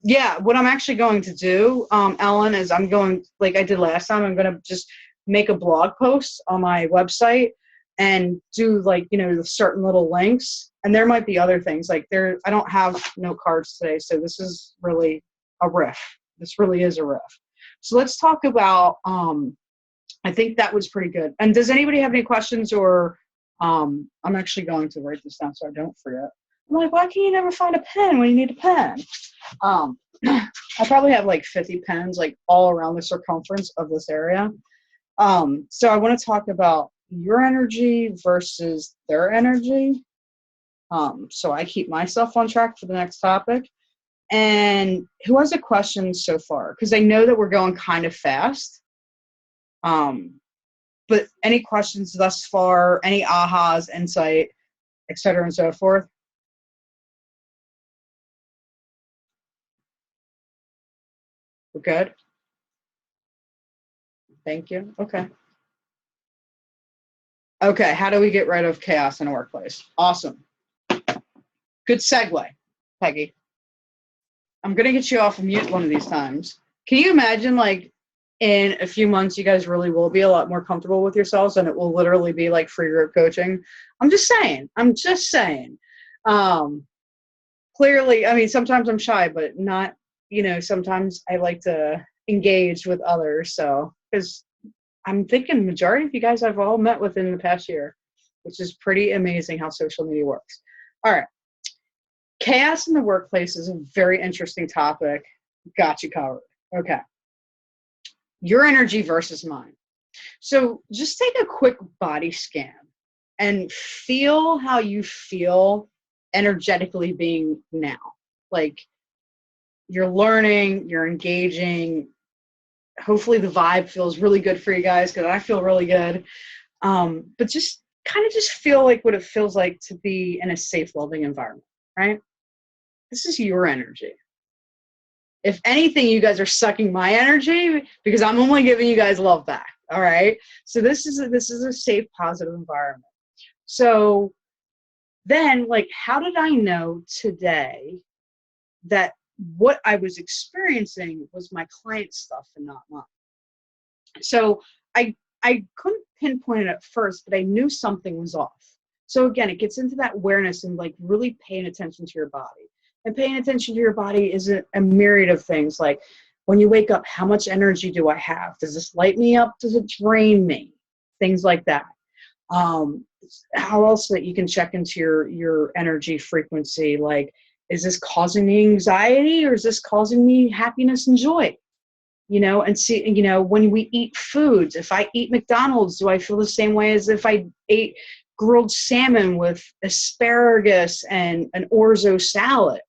Yeah, what I'm actually going to do, Ellen, is I'm going, like I did last time, I'm going to just make a blog post on my website and do, like, you know, the certain little links. And there might be other things like I don't have note cards today. So this is really a riff. This really is a riff. So let's talk about, I think that was pretty good. And does anybody have any questions, or I'm actually going to write this down so I don't forget. I'm like, why can you never find a pen when you need a pen? I probably have like 50 pens, like, all around the circumference of this area. So I want to talk about your energy versus their energy. So I keep myself on track for the next topic. And who has a question so far? Because I know that we're going kind of fast. But any questions thus far, any ahas, insight, et cetera, and so forth? We're good? Thank you. Okay. Okay, how do we get rid of chaos in a workplace? Awesome. Good segue, Peggy. I'm going to get you off of mute one of these times. Can you imagine, like, in a few months, you guys really will be a lot more comfortable with yourselves, and it will literally be like free group coaching? I'm just saying. Clearly, I mean, sometimes I'm shy, but not, sometimes I like to engage with others. So, because I'm thinking majority of you guys I've all met within the past year, which is pretty amazing how social media works. All right. Chaos in the workplace is a very interesting topic. Got you covered. Okay. Your energy versus mine. So just take a quick body scan and feel how you feel energetically being now. Like, you're learning, you're engaging. Hopefully the vibe feels really good for you guys, because I feel really good. But just kind of just feel like what it feels like to be in a safe, loving environment, right? This is your energy. If anything, you guys are sucking my energy, because I'm only giving you guys love back. All right. So this is a safe, positive environment. So then, like, how did I know today that what I was experiencing was my client stuff and not mine? So I couldn't pinpoint it at first, but I knew something was off. So again, it gets into that awareness and like really paying attention to your body. And paying attention to your body is a myriad of things. Like, when you wake up, how much energy do I have? Does this light me up? Does it drain me? Things like that. How else that you can check into your energy frequency? Like, is this causing me anxiety, or is this causing me happiness and joy? And see, when we eat foods, if I eat McDonald's, do I feel the same way as if I ate grilled salmon with asparagus and an orzo salad,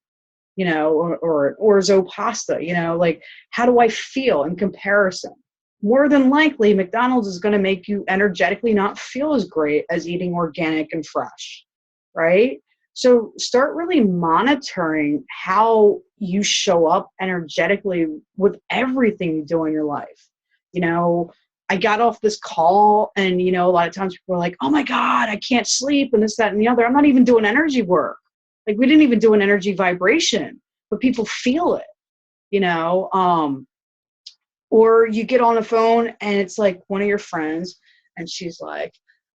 or an orzo pasta? Like, how do I feel in comparison? More than likely, McDonald's is going to make you energetically not feel as great as eating organic and fresh, right? So start really monitoring how you show up energetically with everything you do in your life. I got off this call, and, a lot of times people are like, oh my God, I can't sleep, and this, that, and the other. I'm not even doing energy work. Like, we didn't even do an energy vibration, but people feel it, or you get on the phone and it's like one of your friends, and she's like,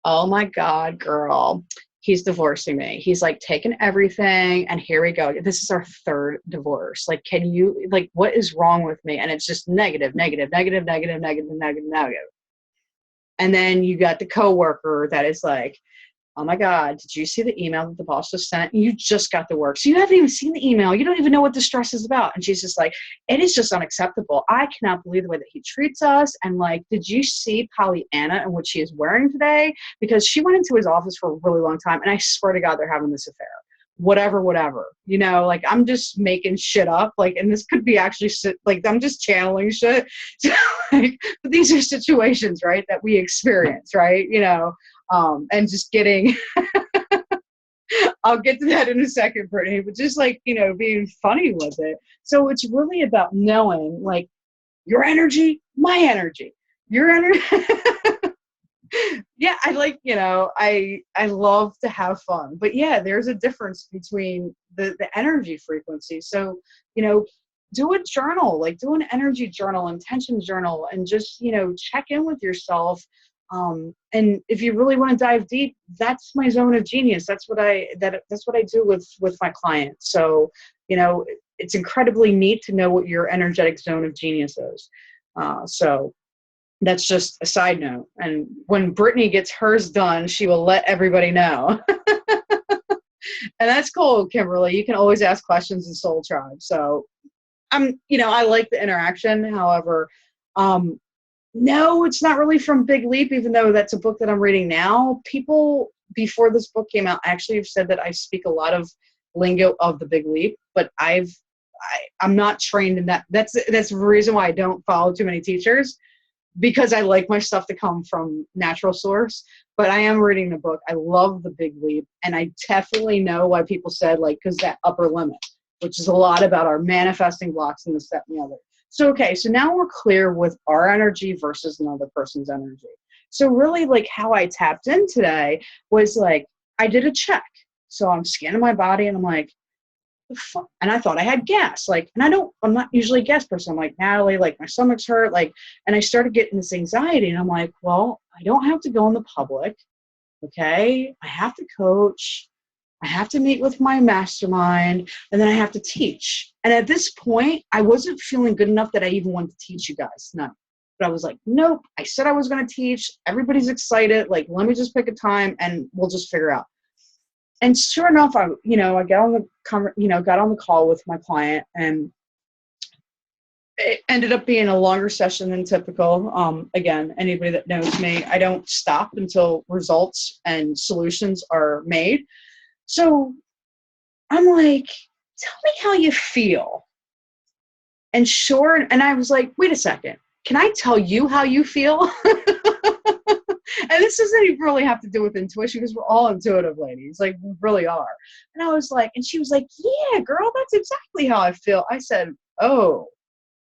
oh my God, girl, he's divorcing me. He's like taking everything, and here we go. This is our third divorce. Like, can you, like, what is wrong with me? And it's just negative, negative, negative, negative, negative, negative, negative. And then you got the coworker that is like, oh my God, did you see the email that the boss just sent? You just got to work. So you haven't even seen the email. You don't even know what the stress is about. And she's just like, it is just unacceptable. I cannot believe the way that he treats us. And like, did you see Pollyanna and what she is wearing today? Because she went into his office for a really long time. And I swear to God, they're having this affair. Whatever. Like, I'm just making shit up. Like, and this could be actually, like, I'm just channeling shit. So, like, but these are situations, right, that we experience, right? And just getting, I'll get to that in a second, Brittany, but just like, being funny with it. So it's really about knowing, like, your energy, my energy, your energy. Yeah, I like, I love to have fun, but yeah, there's a difference between the energy frequency. So, do a journal, like do an energy journal, intention journal, and just, check in with yourself. And if you really want to dive deep, that's my zone of genius. That's what I do with my clients. So, it's incredibly neat to know what your energetic zone of genius is. So that's just a side note. And when Brittany gets hers done, she will let everybody know. And that's cool, Kimberly. You can always ask questions in Soul Tribe. So I like the interaction. However, no, it's not really from Big Leap, even though that's a book that I'm reading now. People before this book came out actually have said that I speak a lot of lingo of the Big Leap, but I'm not trained in that. That's the reason why I don't follow too many teachers, because I like my stuff to come from natural source. But I am reading the book. I love the Big Leap, and I definitely know why people said, like, because that upper limit, which is a lot about our manifesting blocks and this, that, and the other. So, okay, so now we're clear with our energy versus another person's energy. So really, like, how I tapped in today was like, I did a check. So I'm scanning my body and I'm like, the fuck? And I thought I had gas. Like, and I'm not usually a gas person. I'm like, Natalie, like my stomach's hurt. Like, and I started getting this anxiety and I'm like, well, I don't have to go in the public. Okay. I have to coach. I have to meet with my mastermind, and then I have to teach. And at this point, I wasn't feeling good enough that I even wanted to teach you guys. No. But I was like, nope, I said I was going to teach. Everybody's excited. Like, let me just pick a time and we'll just figure out. And sure enough, I got on the call with my client, and it ended up being a longer session than typical. Again, anybody that knows me, I don't stop until results and solutions are made. So I'm like, tell me how you feel. And I was like, wait a second, can I tell you how you feel? And this doesn't even really have to do with intuition, because we're all intuitive ladies. Like, we really are. And I was like, and she was like, yeah, girl, that's exactly how I feel. I said, oh.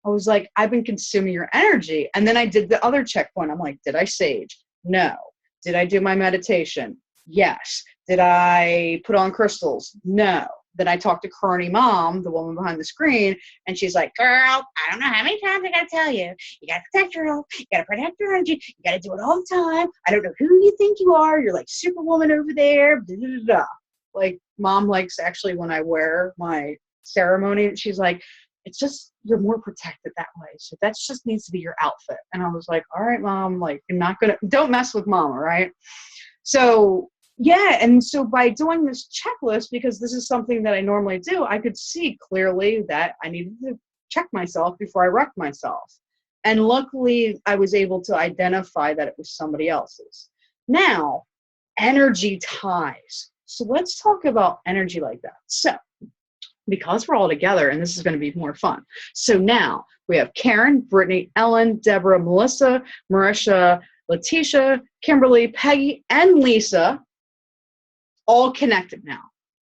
I was like, I've been consuming your energy. And then I did the other checkpoint. I'm like, did I sage? No. Did I do my meditation? Yes. Did I put on crystals? No. Then I talked to Kearney Mom, the woman behind the screen, and she's like, girl, I don't know how many times I got to tell you. You got to protect yourself. You got to protect your energy. You got to do it all the time. I don't know who you think you are. You're like Superwoman over there. Blah, blah, blah. Like, Mom likes, actually, when I wear my ceremony, she's like, it's just, you're more protected that way. So that just needs to be your outfit. And I was like, all right, Mom, like, don't mess with Mom, all right? So, yeah. And so by doing this checklist, because this is something that I normally do, I could see clearly that I needed to check myself before I wrecked myself. And luckily, I was able to identify that it was somebody else's. Now, energy ties. So let's talk about energy like that. So, because we're all together, and this is going to be more fun. So now we have Karen, Brittany, Ellen, Deborah, Melissa, Marisha, Letitia, Kimberly, Peggy, and Lisa, all connected now.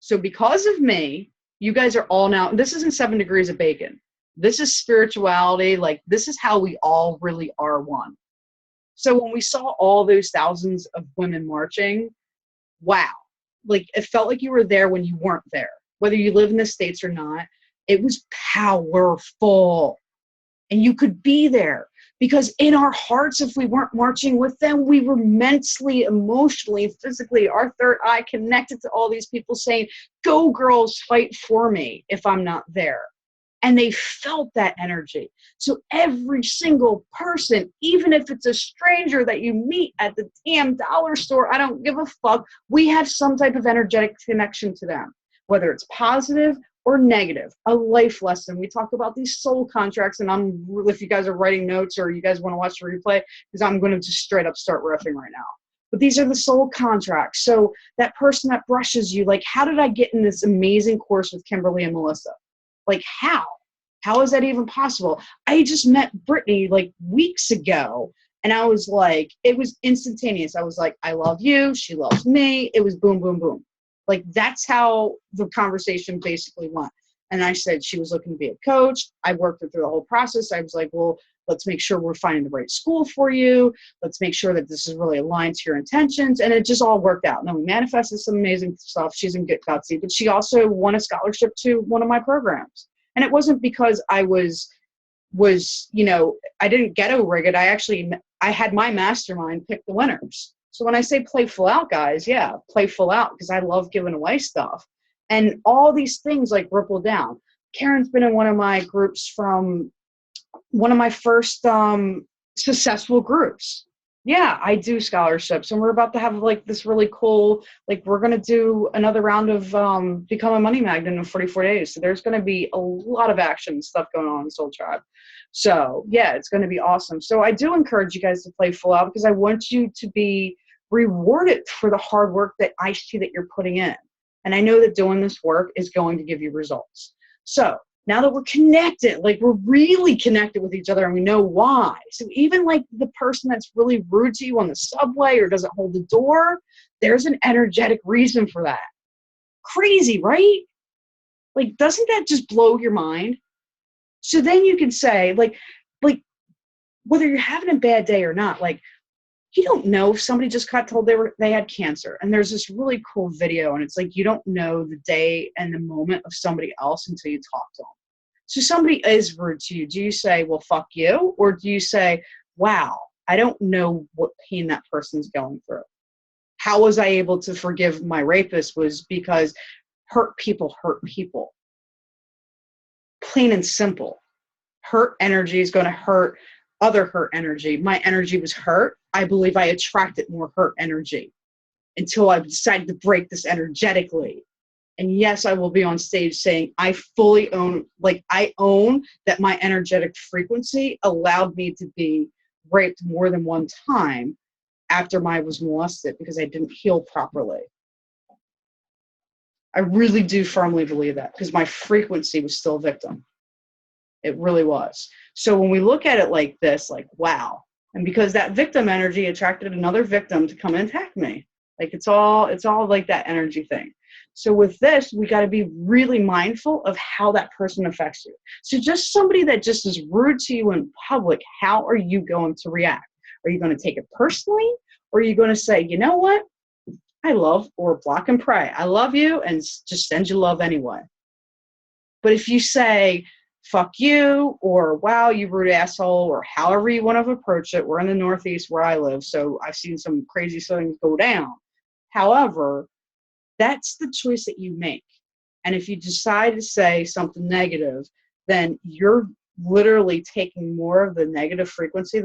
So because of me, you guys are all now, this isn't 7 degrees of bacon. This is spirituality. Like, this is how we all really are one. So when we saw all those thousands of women marching, wow. Like, it felt like you were there when you weren't there. Whether you live in the States or not, it was powerful. And you could be there, because in our hearts, if we weren't marching with them, we were mentally, emotionally, physically, our third eye connected to all these people saying, go girls, fight for me if I'm not there. And they felt that energy. So every single person, even if it's a stranger that you meet at the damn dollar store, I don't give a fuck, we have some type of energetic connection to them. Whether it's positive or negative, a life lesson. We talk about these soul contracts, and if you guys are writing notes or you guys want to watch the replay, because I'm going to just straight up start riffing right now. But these are the soul contracts. So that person that brushes you, like, how did I get in this amazing course with Kimberly and Melissa? Like, how? How is that even possible? I just met Brittany like weeks ago, and I was like, it was instantaneous. I was like, I love you. She loves me. It was boom, boom, boom. Like, that's how the conversation basically went. And I said she was looking to be a coach. I worked her through the whole process. I was like, well, let's make sure we're finding the right school for you. Let's make sure that this is really aligned to your intentions. And it just all worked out. And then we manifested some amazing stuff. She's in Get Gutsy, but she also won a scholarship to one of my programs. And it wasn't because I was, I didn't ghetto rig it. I had my mastermind pick the winners. So when I say play full out, guys, yeah, play full out, because I love giving away stuff. And all these things like ripple down. Karen's been in one of my groups from one of my first successful groups. Yeah, I do scholarships, and we're about to have like this really cool, like, we're going to do another round of Become a Money Magnet in 44 days. So there's going to be a lot of action stuff going on in Soul Tribe. So yeah, it's going to be awesome. So I do encourage you guys to play full out, because I want you to be rewarded for the hard work that I see that you're putting in. And I know that doing this work is going to give you results. So now that we're connected, like, we're really connected with each other, and we know why. So even like the person that's really rude to you on the subway or doesn't hold the door, there's an energetic reason for that. Crazy, right? Like, doesn't that just blow your mind? So then you can say, like, whether you're having a bad day or not, like, you don't know if somebody just got told they had cancer. And there's this really cool video, and it's like you don't know the day and the moment of somebody else until you talk to them. So somebody is rude to you. Do you say, well, fuck you? Or do you say, wow, I don't know what pain that person's going through. How was I able to forgive my rapist was because hurt people hurt people. Plain and simple. Hurt energy is going to hurt other hurt energy. My energy was hurt. I believe I attracted more hurt energy until I decided to break this energetically. And yes, I will be on stage saying I fully own, like I own that my energetic frequency allowed me to be raped more than one time after I was molested because I didn't heal properly. I really do firmly believe that because my frequency was still a victim. It really was. So when we look at it like this, like, wow. And because that victim energy attracted another victim to come and attack me. Like it's all like that energy thing. So with this, we got to be really mindful of how that person affects you. So just somebody that just is rude to you in public, how are you going to react? Are you going to take it personally? Or are you going to say, you know what? I love, or block and pray. I love you and just send you love anyway. But if you say, fuck you, or wow, you rude asshole, or however you want to approach it, we're in the Northeast where I live, so I've seen some crazy things go down. However, that's the choice that you make. And if you decide to say something negative, then you're literally taking more of the negative frequency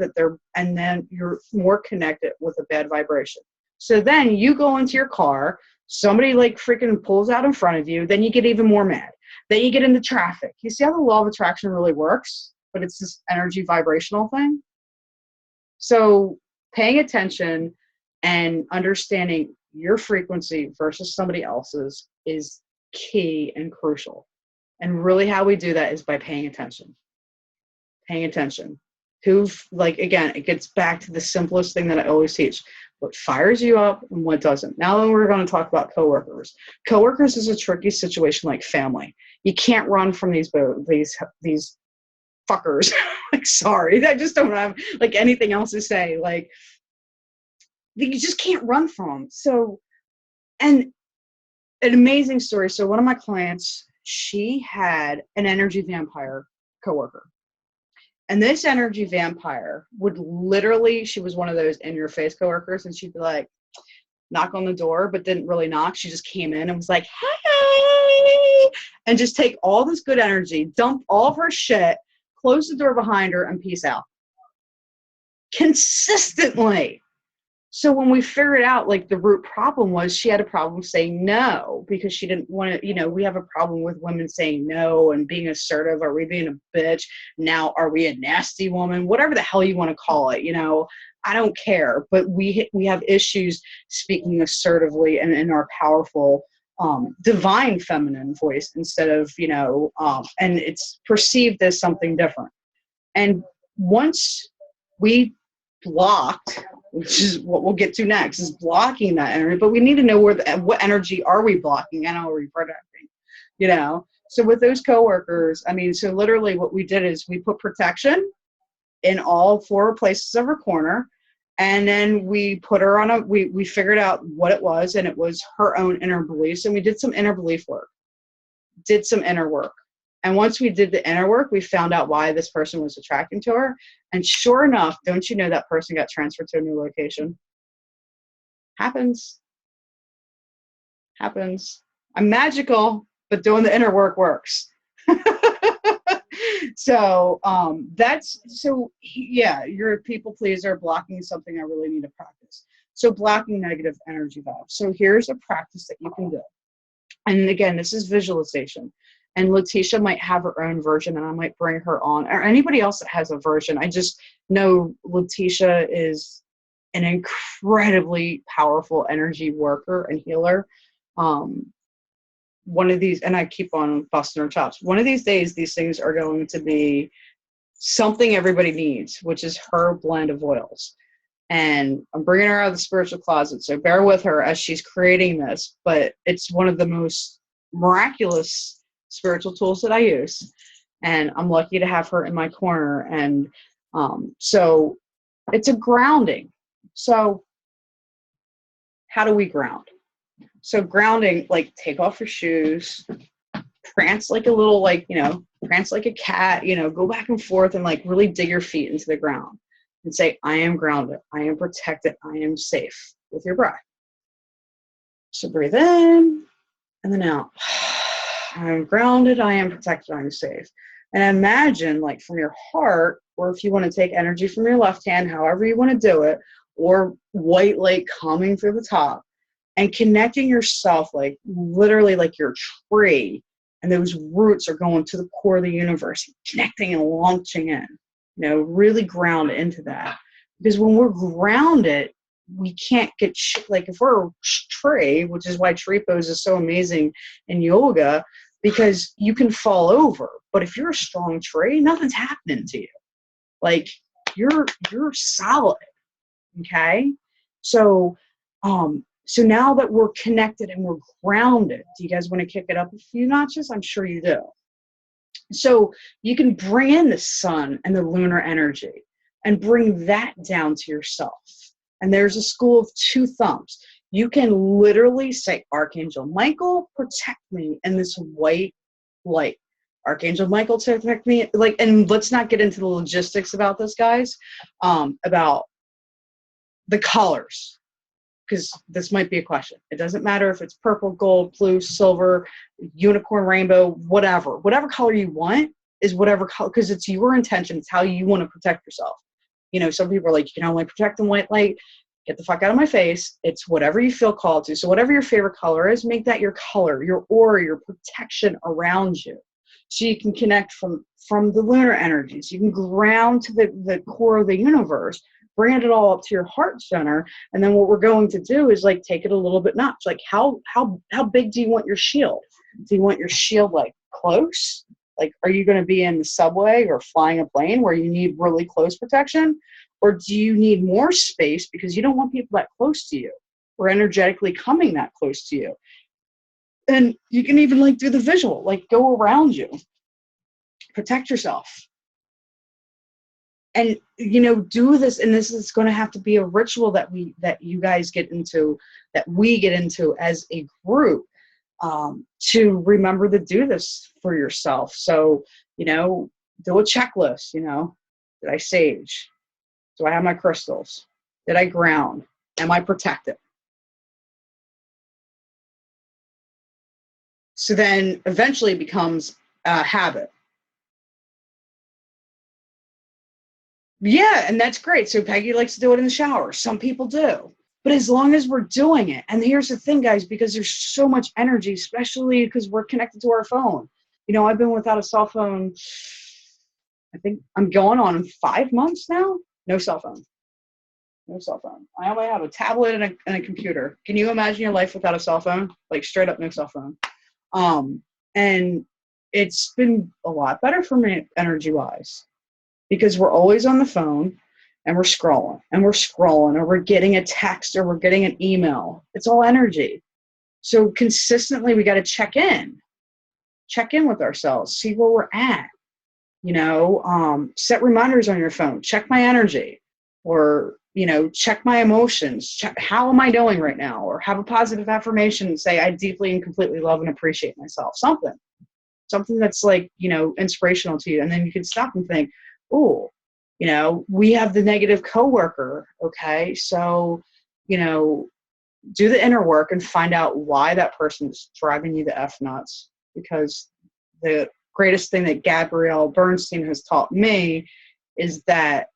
and then you're more connected with a bad vibration. So then you go into your car, somebody like freaking pulls out in front of you, then you get even more mad. Then you get into traffic. You see how the law of attraction really works? But it's this energy vibrational thing. So paying attention and understanding your frequency versus somebody else's is key and crucial. And really how we do that is by paying attention. Paying attention. Again, it gets back to the simplest thing that I always teach. What fires you up and what doesn't. Now we're going to talk about coworkers. Coworkers is a tricky situation like family. You can't run from these fuckers. Like, sorry, I just don't have like anything else to say. Like, you just can't run from them. So, and an amazing story. So one of my clients, she had an energy vampire coworker. And this energy vampire would literally, she was one of those in-your-face coworkers, and she'd be like, knock on the door, but didn't really knock. She just came in and was like, hey, and just take all this good energy, dump all of her shit, close the door behind her, and peace out. Consistently. So when we figured out, like, the root problem was she had a problem saying no because she didn't want to, we have a problem with women saying no and being assertive. Are we being a bitch? Now, are we a nasty woman? Whatever the hell you want to call it, I don't care. But we have issues speaking assertively and in our powerful, divine feminine voice instead of, and it's perceived as something different. And once we blocked, which is what we'll get to next, is blocking that energy. But we need to know what energy are we blocking and how are we protecting, So with those coworkers, so literally what we did is we put protection in all 4 places of her corner. And then we put her we figured out what it was, and it was her own inner beliefs. And we did some inner belief work, did some inner work. And once we did the inner work, we found out why this person was attracting to her. And sure enough, don't you know that person got transferred to a new location? Happens. I'm magical, but doing the inner work works. So you're a people pleaser, blocking something I really need to practice. So blocking negative energy vibes. So here's a practice that you can do. And again, this is visualization. And Letitia might have her own version, and I might bring her on, or anybody else that has a version. I just know Letitia is an incredibly powerful energy worker and healer. One of these, and I keep on busting her chops, one of these days, these things are going to be something everybody needs, which is her blend of oils. And I'm bringing her out of the spiritual closet, so bear with her as she's creating this, but it's one of the most miraculous spiritual tools that I use, and I'm lucky to have her in my corner. And so it's a grounding So how do we ground? So grounding, like take off your shoes, prance like a little, like, prance like a cat, go back and forth and like really dig your feet into the ground and say, I am grounded, I am protected, I am safe with your breath. So breathe in and then out. I am grounded, I am protected, I am safe. And imagine, like, from your heart, or if you want to take energy from your left hand, however you want to do it, or white light coming through the top, and connecting yourself, like literally like your tree, and those roots are going to the core of the universe, connecting and launching in, really ground into that. Because when we're grounded, we can't get, like if we're a tree, which is why tree pose is so amazing in yoga, because you can fall over. But if you're a strong tree, nothing's happening to you. Like you're solid. Okay. So now that we're connected and we're grounded, do you guys want to kick it up a few notches? I'm sure you do. So you can bring in the sun and the lunar energy and bring that down to yourself. And there's a school of two thumbs. You can literally say, Archangel Michael, protect me in this white light. Archangel Michael, protect me. Like, and let's not get into the logistics about this, guys, about the colors, because this might be a question. It doesn't matter if it's purple, gold, blue, silver, unicorn, rainbow, whatever color you want is whatever color, because it's your intention. It's how you want to protect yourself. Some people are like, you can only protect in white light. Get the fuck out of my face. It's whatever you feel called to. So whatever your favorite color is, make that your color, your aura, your protection around you. So you can connect from the lunar energies. You can ground to the core of the universe, bring it all up to your heart center. And then what we're going to do is like take it a little bit notch. Like how big do you want your shield? Do you want your shield like close? Like, are you going to be in the subway or flying a plane where you need really close protection? Or do you need more space because you don't want people that close to you or energetically coming that close to you? And you can even like do the visual, like go around you, protect yourself. And, do this, and this is going to have to be a ritual that you guys get into, that we get into as a group, to remember to do this for yourself. So, do a checklist, did I sage? Do I have my crystals? Did I ground? Am I protected? So then eventually it becomes a habit. Yeah, and that's great. So Peggy likes to do it in the shower. Some people do. But as long as we're doing it, and here's the thing, guys, because there's so much energy, especially because we're connected to our phone. I've been without a cell phone, I think I'm going on 5 months now. No cell phone. No cell phone. I only have a tablet and a computer. Can you imagine your life without a cell phone? Like straight up no cell phone. And it's been a lot better for me energy-wise, because we're always on the phone and we're scrolling or we're getting a text or we're getting an email. It's all energy. So consistently we got to check in with ourselves, see where we're at, set reminders on your phone, check my energy, or, check my emotions, check how am I doing right now, or have a positive affirmation and say, I deeply and completely love and appreciate myself. Something that's like, inspirational to you. And then you can stop and think, oh, we have the negative coworker. Okay. So, do the inner work and find out why that person's driving you the F nuts. Because the greatest thing that Gabrielle Bernstein has taught me is that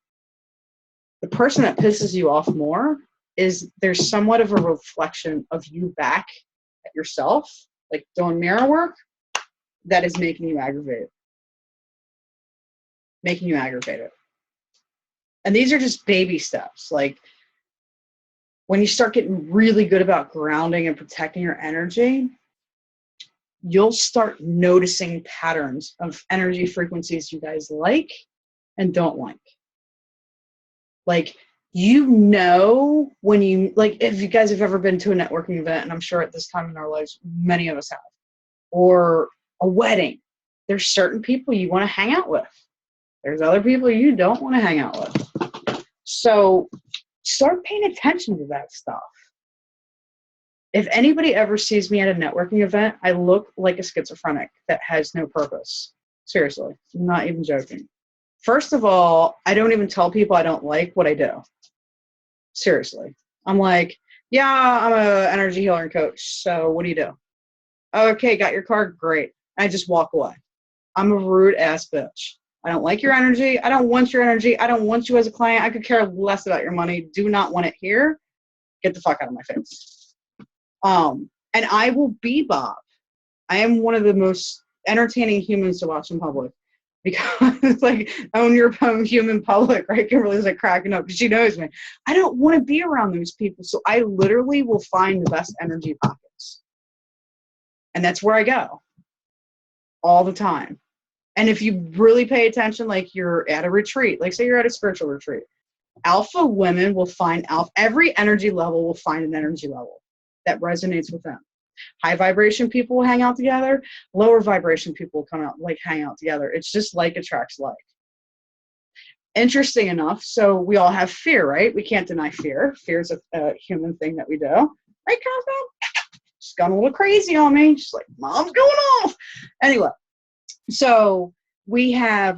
the person that pisses you off more is there's somewhat of a reflection of you back at yourself, like doing mirror work, that is making you aggravated. And these are just baby steps. Like when you start getting really good about grounding and protecting your energy, you'll start noticing patterns of energy frequencies you guys like and don't like. Like, when you, like, if you guys have ever been to a networking event, and I'm sure at this time in our lives, many of us have, or a wedding, there's certain people you want to hang out with. There's other people you don't want to hang out with. So start paying attention to that stuff. If anybody ever sees me at a networking event, I look like a schizophrenic that has no purpose. Seriously, I'm not even joking. First of all, I don't even tell people I don't like what I do. Seriously. I'm like, yeah, I'm an energy healer and coach. So what do you do? Okay, got your card? Great. I just walk away. I'm a rude ass bitch. I don't like your energy. I don't want your energy. I don't want you as a client. I could care less about your money. Do not want it here. Get the fuck out of my face. And I will be Bob. I am one of the most entertaining humans to watch in public because it's like own your own human public, right? Kimberly's like cracking up because she knows me. I don't want to be around those people. So I literally will find the best energy pockets. And that's where I go all the time. And if you really pay attention, like you're at a retreat, like say you're at a spiritual retreat, alpha women will find every energy level will find an energy level that resonates with them. High vibration people will hang out together. Lower vibration people will come out, like hang out together. It's just like attracts like. Interesting enough, so we all have fear, right? We can't deny fear. Fear is a human thing that we do. Right, Cosmo? She's gone a little crazy on me. She's like, Mom's going off. Anyway, so we have,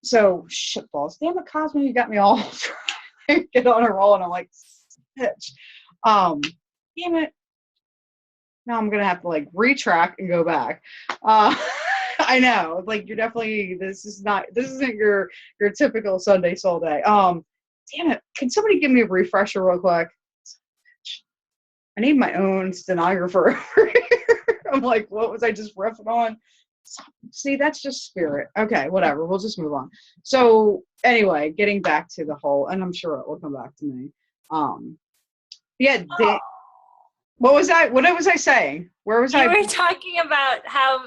shitballs. Damn it, Cosmo, you got me all get on a roll, and I'm like, bitch. Damn it. Now I'm going to have to like retrack and go back. I know, like you're definitely, this isn't your typical Sunday soul day. Damn it. Can somebody give me a refresher real quick? I need my own stenographer. I'm like, what was I just riffing on? See, that's just spirit. Okay, whatever. We'll just move on. So anyway, getting back to the whole, and I'm sure it will come back to me. What was I saying? Where was I? You were talking about how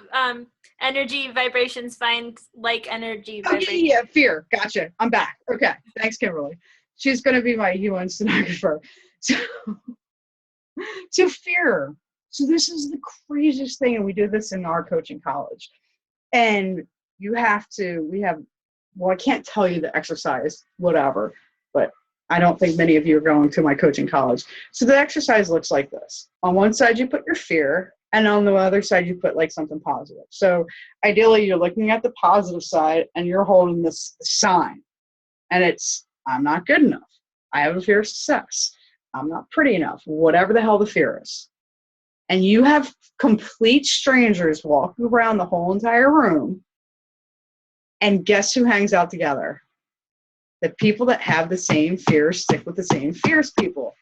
energy vibrations find like energy vibrations. Yeah, fear. Gotcha. I'm back. Okay. Thanks, Kimberly. She's going to be my UN stenographer. So fear. So this is the craziest thing, and we do this in our coaching college. And I can't tell you the exercise, whatever, but I don't think many of you are going to my coaching college. So the exercise looks like this. On one side, you put your fear, and on the other side, you put like something positive. So ideally, you're looking at the positive side, and you're holding this sign. And it's, I'm not good enough. I have a fear of success. I'm not pretty enough. Whatever the hell the fear is. And you have complete strangers walking around the whole entire room. And guess who hangs out together? The people that have the same fears stick with the same fears people.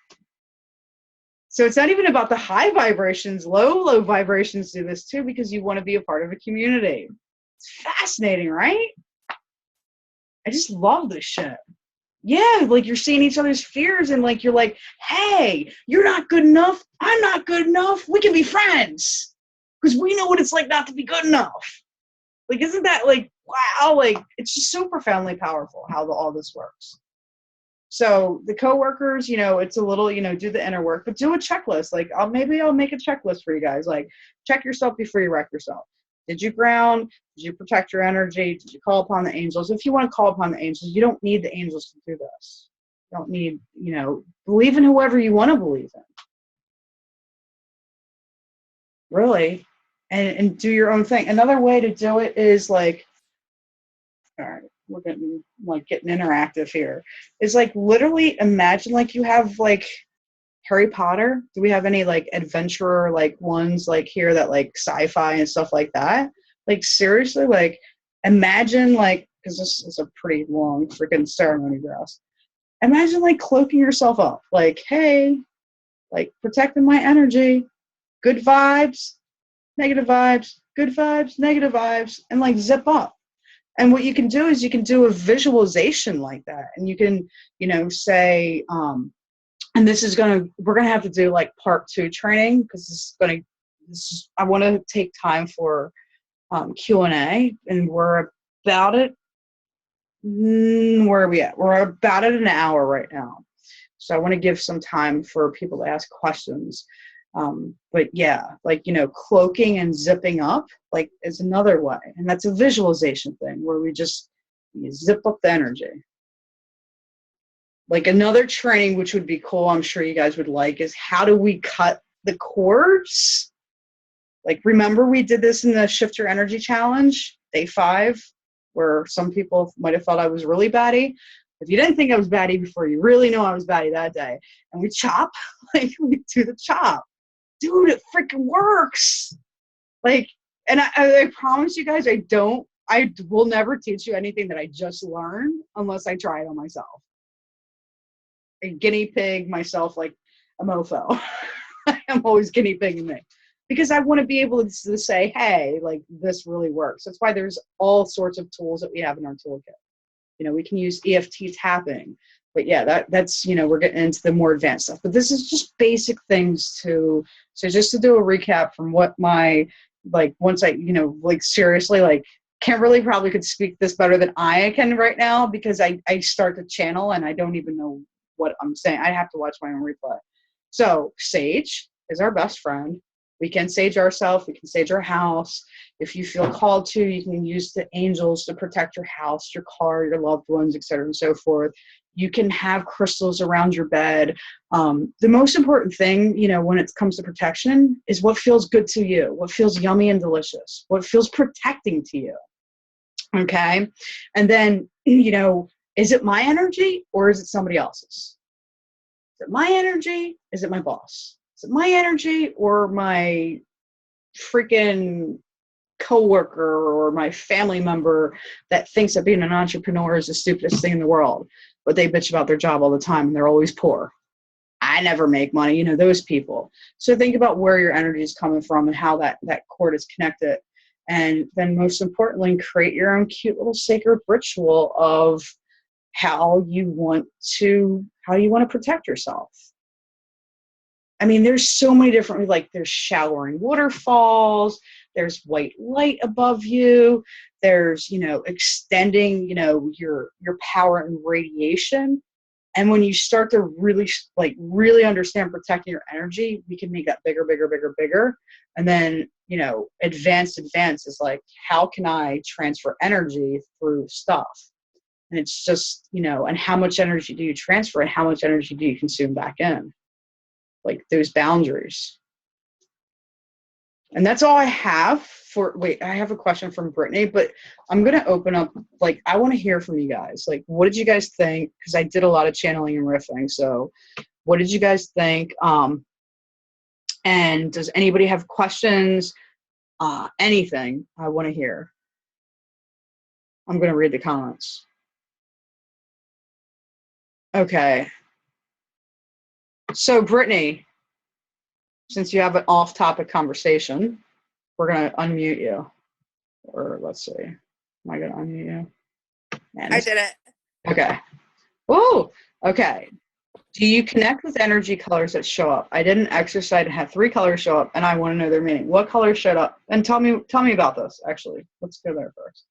So it's not even about the high vibrations. Low vibrations do this too because you want to be a part of a community. It's fascinating, right? I just love this shit. Yeah, like you're seeing each other's fears and like you're like, hey, you're not good enough. I'm not good enough. We can be friends because we know what it's like not to be good enough. Like, isn't that like, wow, like it's just so profoundly powerful how all this works. So the coworkers, it's a little, do the inner work, but do a checklist. Like I'll make a checklist for you guys. Like check yourself before you wreck yourself. Did you ground? Did you protect your energy? Did you call upon the angels? If you want to call upon the angels, you don't need the angels to do this. You don't need, believe in whoever you want to believe in. Really. And do your own thing. Another way to do it is like, all right, we're getting interactive here. Is like literally imagine like you have like Harry Potter. Do we have any like adventurer like ones like here that like sci-fi and stuff like that? Like seriously, like imagine like, because this is a pretty long freaking ceremony dress. Imagine like cloaking yourself up. Like, hey, like protecting my energy, good vibes, negative vibes, good vibes, negative vibes, and like zip up. And what you can do is you can do a visualization like that. And you can, say, and we're going to have to do like part 2 training because I want to take time for Q&A, and we're about it. Where are we at? We're about at an hour right now. So I want to give some time for people to ask questions. But yeah, like, cloaking and zipping up like is another way. And that's a visualization thing where you zip up the energy. like another training, which would be cool, I'm sure you guys would like, is how do we cut the cords? Like, remember we did this in the Shift Your Energy Challenge, day 5, where some people might have thought I was really batty. If you didn't think I was batty before, you really know I was batty that day. And we chop, like we do the chop. Dude, it freaking works. Like, and I promise you guys, I will never teach you anything that I just learned unless I try it on myself. A guinea pig myself, like a mofo. I'm always guinea pigging me. Because I want to be able to say, hey, like, this really works. That's why there's all sorts of tools that we have in our toolkit. You know, we can use EFT tapping. But yeah, that's, you know, we're getting into the more advanced stuff. But this is just basic things so just to do a recap from what my, like, once I, you know, like, seriously, like, Kimberly probably could speak this better than I can right now because I start to channel and I don't even know what I'm saying. I have to watch my own replay. So sage is our best friend. We can sage ourselves. We can sage our house. If you feel called to, you can use the angels to protect your house, your car, your loved ones, et cetera, and so forth. You can have crystals around your bed. The most important thing, you know, when it comes to protection is what feels good to you, what feels yummy and delicious, what feels protecting to you. Okay? And then, you know, is it my energy or is it somebody else's? Is it my energy? Is it my boss? Is it my energy or my freaking coworker or my family member that thinks that being an entrepreneur is the stupidest thing in the world, but they bitch about their job all the time and they're always poor? I never make money, you know, those people. So think about where your energy is coming from and how that cord is connected. And then most importantly, create your own cute little sacred ritual of how you want to protect yourself. I mean, there's so many different, like, there's showering waterfalls, there's white light above you, there's, you know, extending, you know, your power and radiation. And when you start to really understand protecting your energy, we can make that bigger, bigger, bigger, bigger. And then, you know, advanced is like, how can I transfer energy through stuff? And it's just, you know, and how much energy do you transfer and how much energy do you consume back in? Like, those boundaries. And that's all I have for, wait, I have a question from Brittany, but I'm going to open up, like, I want to hear from you guys. Like, what did you guys think? Because I did a lot of channeling and riffing. So what did you guys think? And does anybody have questions? Anything I want to hear. I'm going to read the comments. Okay. So Brittany, since you have an off-topic conversation, we're going to unmute you. Or let's see. Am I going to unmute you? Man, I did it. Okay. Oh, okay. Do you connect with energy colors that show up? I did an exercise and had 3 colors show up, and I want to know their meaning. What colors showed up? And tell me about this, actually. Let's go there first.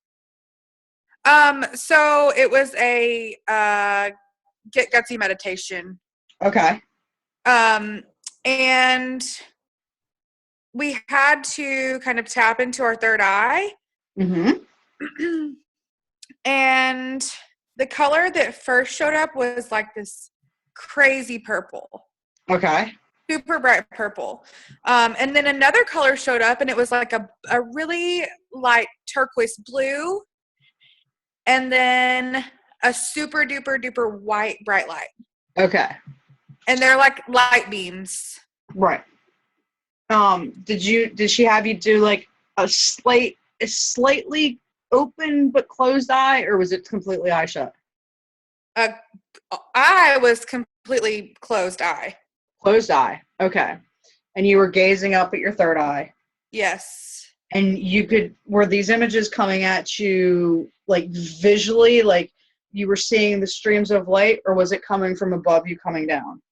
So it was a Get Gutsy meditation. Okay. And we had to kind of tap into our third eye. Mm-hmm. And the color that first showed up was like this crazy purple. Okay. Super bright purple. And then another color showed up, and it was like a really light turquoise blue. And then a super duper duper white bright light. Okay. And they're like light beams. Right. Did she have you do like a slightly open but closed eye, or was it completely eye shut? I was completely closed eye. Closed eye. Okay. And you were gazing up at your third eye. Yes. And were these images coming at you like visually, like you were seeing the streams of light, or was it coming from above you coming down?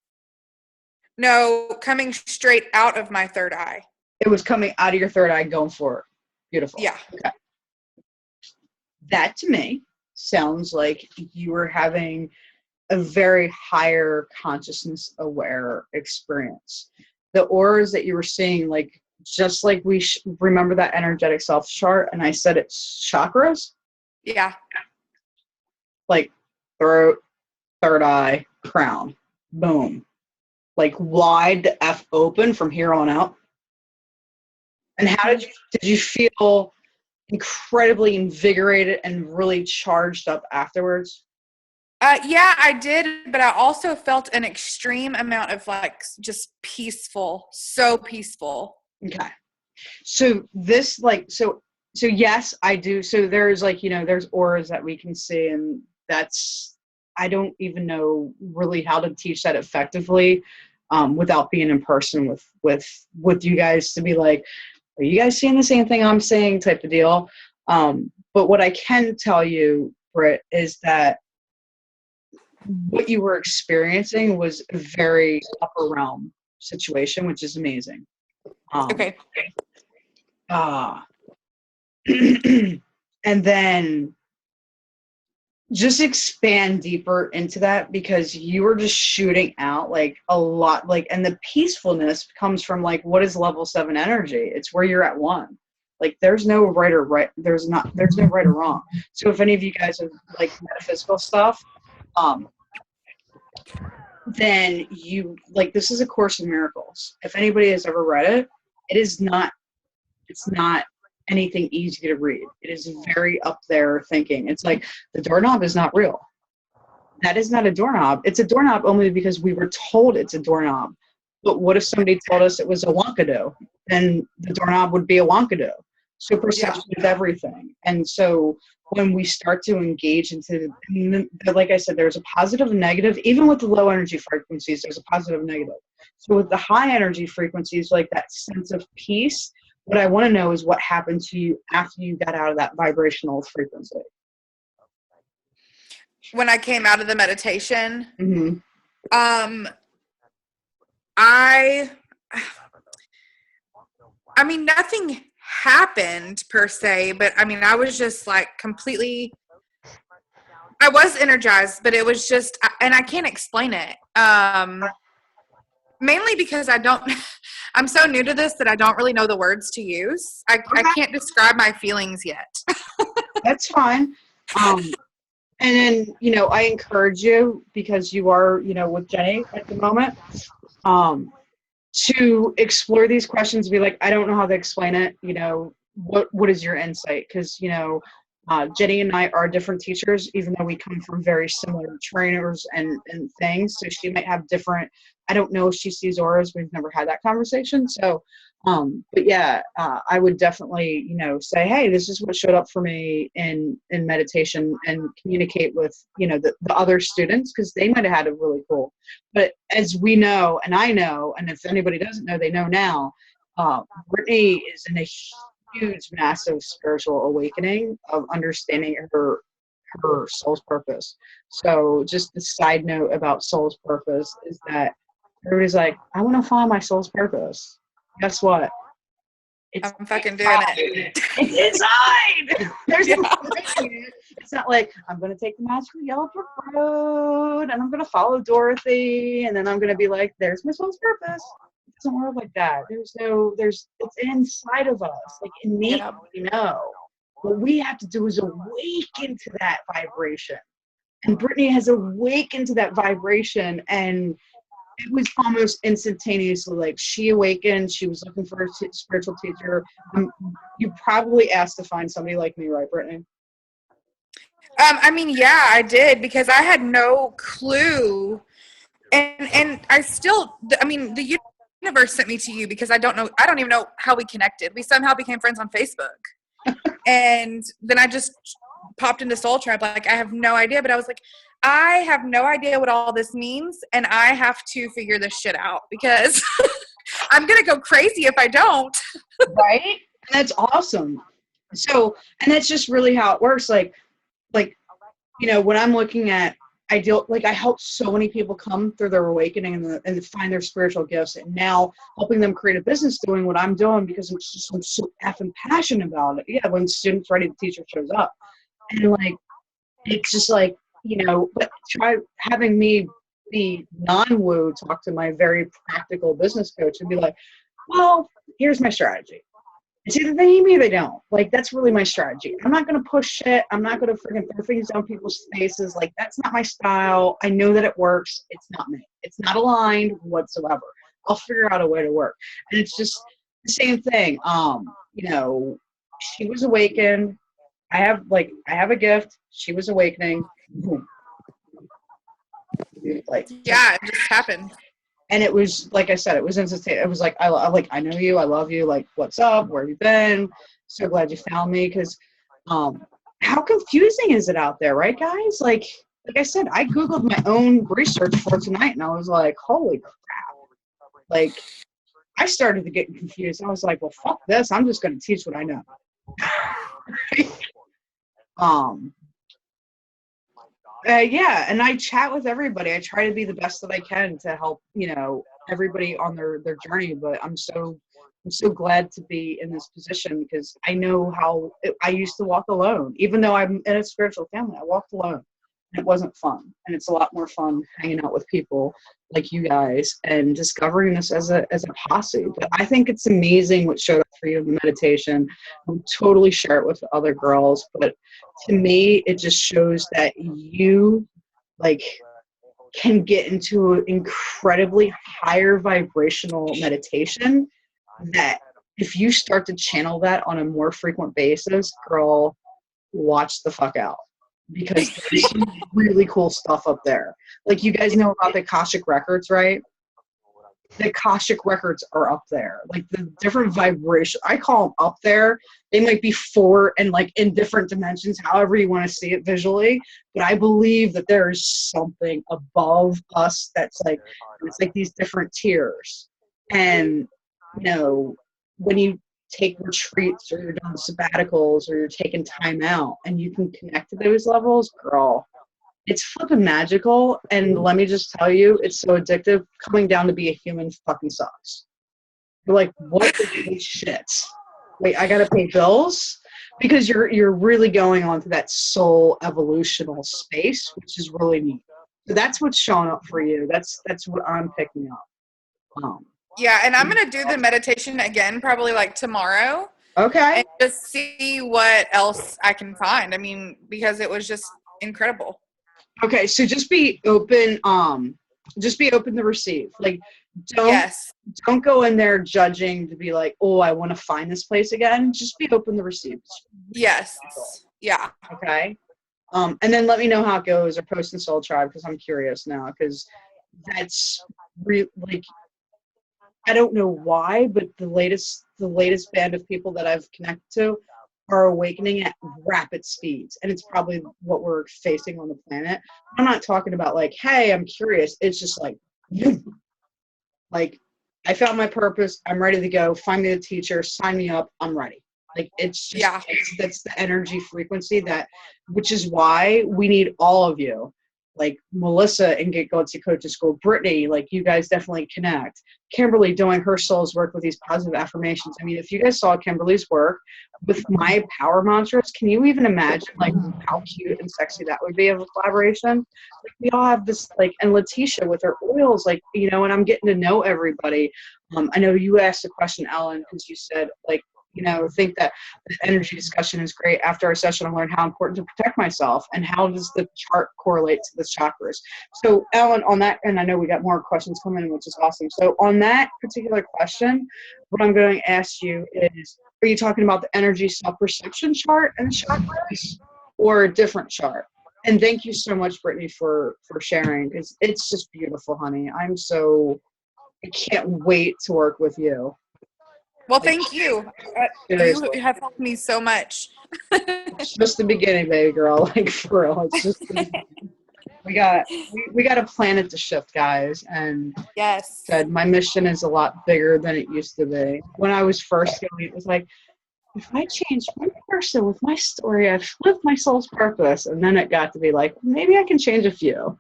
No, coming straight out of my third eye. It was coming out of your third eye going for it. Beautiful. Yeah. Okay. That to me sounds like you were having a very higher consciousness aware experience. The auras that you were seeing, like, just like we remember that energetic self chart, and I said it's chakras. Yeah. Like throat, third eye, crown. Boom. Like wide the F open from here on out. And how did you feel incredibly invigorated and really charged up afterwards? Yeah, I did, but I also felt an extreme amount of like just peaceful, so peaceful. Okay. So this like so yes, I do. So there's like, there's auras that we can see, and that's, I don't even know really how to teach that effectively without being in person with you guys, to be like, are you guys seeing the same thing I'm seeing, type of deal. But what I can tell you, Britt, is that what you were experiencing was a very upper realm situation, which is amazing. Okay. And then just expand deeper into that, because you were just shooting out like a lot, like, and the peacefulness comes from like, what is level 7 energy? It's where you're at one. Like there's no right or right. There's no right or wrong. So if any of you guys have like metaphysical stuff, then you like, this is A Course in Miracles. If anybody has ever read it, it's not anything easy to read. It is very up there thinking. It's like, the doorknob is not real. That is not a doorknob. It's a doorknob only because we were told it's a doorknob. But what if somebody told us it was a wonkado? Then the doorknob would be a wonkado. So perception is everything. And so when we start to engage into, like I said, there's a positive and negative. Even with the low energy frequencies, there's a positive and negative. So with the high energy frequencies, like that sense of peace, what I want to know is what happened to you after you got out of that vibrational frequency. When I came out of the meditation, Mm-hmm. I mean, nothing happened per se, but I mean, I was just like completely, I was energized, but it was just, and I can't explain it. Mainly because I'm so new to this that I don't really know the words to use. I can't describe my feelings yet. That's fine. And then, I encourage you, because you are, with Jenny at the moment, to explore these questions, be like, I don't know how to explain it. What is your insight? Because, Jenny and I are different teachers, even though we come from very similar trainers and things. So she might have different, I don't know if she sees auras. We've never had that conversation. So, but yeah, I would definitely, say, hey, this is what showed up for me in meditation, and communicate with, the other students, because they might have had it really cool. But as we know, and I know, and if anybody doesn't know, they know now, Brittany is in a huge, massive spiritual awakening of understanding her soul's purpose. So just the side note about soul's purpose is that everybody's like, I want to find my soul's purpose. Guess what? I'm fucking doing it. It's inside. There's no fighting it. It's not like, I'm going to take the magical yellow brick road and I'm going to follow Dorothy and then I'm going to be like, there's my soul's purpose. It doesn't work like that. It's inside of us, like innately, What we have to do is awaken to that vibration. And Brittany has awakened to that vibration, and it was almost instantaneously. Like, she awakened, she was looking for a spiritual teacher. You probably asked to find somebody like me, right, Brittany? I mean, yeah, I did, because I had no clue. And I still, I mean, the universe sent me to you, because I don't even know how we connected. We somehow became friends on Facebook. And then I just popped into Soul Tribe. Like, I have no idea, but I was like, I have no idea what all this means, and I have to figure this shit out, because I'm going to go crazy if I don't. Right? And that's awesome. So, and that's just really how it works. Like, when I'm looking at, I help so many people come through their awakening and find their spiritual gifts, and now helping them create a business doing what I'm doing, because I'm so effing passionate about it. Yeah, when students ready, the teacher shows up. And like, it's just like, but try having me be non-woo talk to my very practical business coach and be like, well, here's my strategy. It's either they need me or they don't. Like, that's really my strategy. I'm not going to push shit. I'm not going to freaking throw things down people's faces. Like, that's not my style. I know that it works. It's not me. It's not aligned whatsoever. I'll figure out a way to work. And it's just the same thing. You know, she was awakened. I have a gift. She was awakening. Boom. Like, Yeah, it just happened. and it was, like I said, it was instantaneous. It was like, I know you, I love you, like, what's up, where have you been, so glad you found me, because how confusing is it out there, right, guys? Like I said, I Googled my own research for tonight, and I was like, holy crap. Like, I started to get confused. I was like, well, fuck this, I'm just going to teach what I know. Yeah, and I chat with everybody. I try to be the best that I can to help, you know, everybody on their journey. But I'm so glad to be in this position, because I know how I used to walk alone. Even though I'm in a spiritual family, I walked alone. And it wasn't fun. And it's a lot more fun hanging out with people like you guys and discovering this as a posse. But I think it's amazing what showed up for you in the meditation. I'll totally share it with the other girls. But to me, it just shows that you, like, can get into an incredibly higher vibrational meditation, that if you start to channel that on a more frequent basis, girl, watch the fuck out. Because there's some really cool stuff up there. Like, you guys know about the Akashic Records, right? The Akashic Records are up there. Like, the different vibration, I call them up there. They might be four and, like, in different dimensions, however you want to see it visually. But I believe that there is something above us that's like, it's like these different tiers. And, you know, when you take retreats or you're doing sabbaticals or you're taking time out and you can connect to those levels, girl, it's flipping magical. And let me just tell you, it's so addictive. Coming down to be a human fucking sucks. You're like, what the shit? Wait, I gotta pay bills? Because you're really going on to that soul evolutional space, which is really neat. So that's what's showing up for you. That's what I'm picking up. Yeah, and I'm gonna do the meditation again, probably like tomorrow. Okay. And just see what else I can find. I mean, because it was just incredible. Okay, so just be open. Just be open to receive. Like, don't go in there judging to be like, oh, I want to find this place again. Just be open to receive. Yes. Yeah. Okay. And then let me know how it goes, or post in Soul Tribe, because I'm curious now, because that's like, I don't know why, but the latest band of people that I've connected to are awakening at rapid speeds, and it's probably what we're facing on the planet. I'm not talking about like, hey, I'm curious. It's just like, like, I found my purpose. I'm ready to go. Find me a teacher. Sign me up. I'm ready. Like, it's just, that's the energy frequency which is why we need all of you. Like Melissa in Get Gutsy Coaching School, Brittany, like, you guys definitely connect. Kimberly doing her soul's work with these positive affirmations. I mean, if you guys saw Kimberly's work with my power mantras, can you even imagine like how cute and sexy that would be of a collaboration? Like, we all have this, like, and Letitia with her oils, like, you know, and I'm getting to know everybody. I know you asked a question, Ellen, because you said, like, you know, think that the energy discussion is great. After our session, I learned how important to protect myself and how does the chart correlate to the chakras. So, Ellen, on that, and I know we got more questions coming in, which is awesome. So on that particular question, what I'm going to ask you is, are you talking about the energy self-perception chart and chakras, or a different chart? And thank you so much, Brittany, for sharing, because it's just beautiful, honey. I can't wait to work with you. Well, thank you. You have helped me so much. It's just the beginning, baby girl. Like, for real. It's just we got a planet to shift, guys. And said my mission is a lot bigger than it used to be. When I was first going, it was like, if I change one person with my story, I've lived my soul's purpose. And then it got to be like, maybe I can change a few.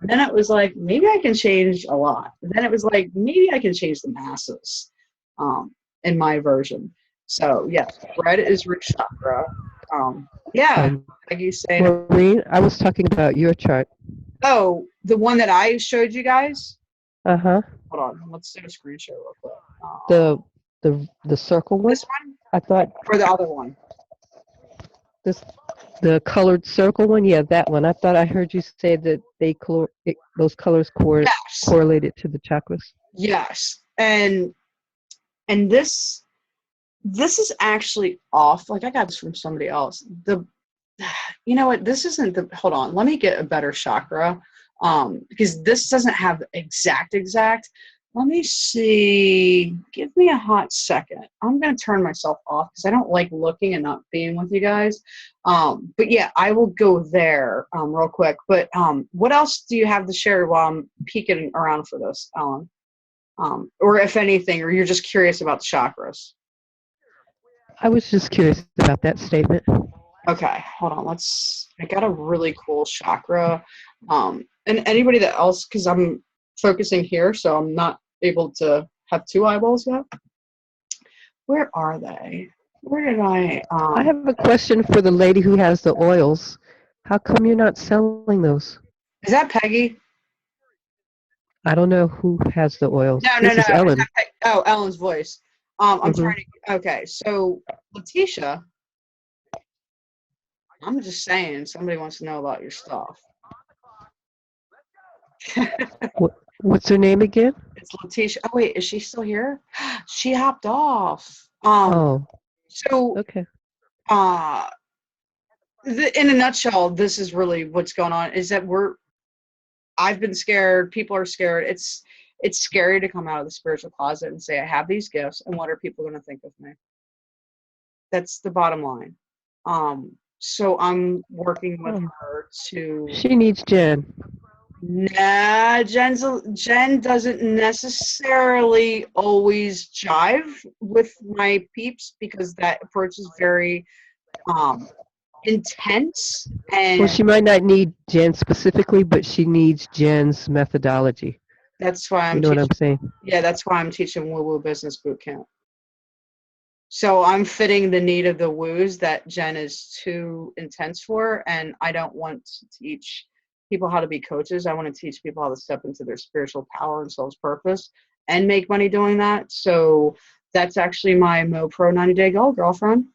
And then it was like, maybe I can change a lot. And then it was like, maybe I can change the masses. In my version. So yes, red is root chakra. Like you say, Maureen, I was talking about your chart. Oh, the one that I showed you guys? Uh-huh. Hold on, let's do a screen share real quick. The circle one? This one? I thought or the other one? this the colored circle one. Yeah, that one. I thought I heard you say that those colors Yes. correlated to the chakras. Yes. And this is actually off. Like I got this from somebody else. You know what? This isn't the. Hold on. Let me get a better chakra. Because this doesn't have exact. Let me see. Give me a hot second. I'm going to turn myself off because I don't like looking and not being with you guys. But yeah, I will go there real quick. But what else do you have to share while I'm peeking around for this, Ellen? Or if anything, or you're just curious about the chakras? I was just curious about that statement. Okay, hold on. I got a really cool chakra. And anybody that else, because I'm focusing here, so I'm not able to have two eyeballs yet. Where are they? Where did I? I have a question for the lady who has the oils. How come you're not selling those? Is that Peggy? I don't know who has the oils. No. This is Is Ellen. that oh, Ellen's voice. I'm Mhm. trying to. Okay, so Letitia, I'm just saying, somebody wants to know about your stuff. What's her name again? It's Letitia. Oh wait, is she still here? She hopped off. Oh, So okay. In a nutshell, this is really what's going on. Is that I've been scared. People are scared. It's scary to come out of the spiritual closet and say I have these gifts, and what are people going to think of me? That's the bottom line. So I'm working with her to. She needs Jen. Nah, Jen doesn't necessarily always jive with my peeps because that approach is very intense. And Well, she might not need Jen specifically, but she needs Jen's methodology. that's why You know what I'm saying? Yeah, that's why I'm teaching Woo Woo Business Boot Camp. So I'm fitting the need of the woos that Jen is too intense for, and I don't want to teach people how to be coaches. I want to teach people how to step into their spiritual power and soul's purpose and make money doing that. So that's actually my MoPro 90-day goal, girlfriend.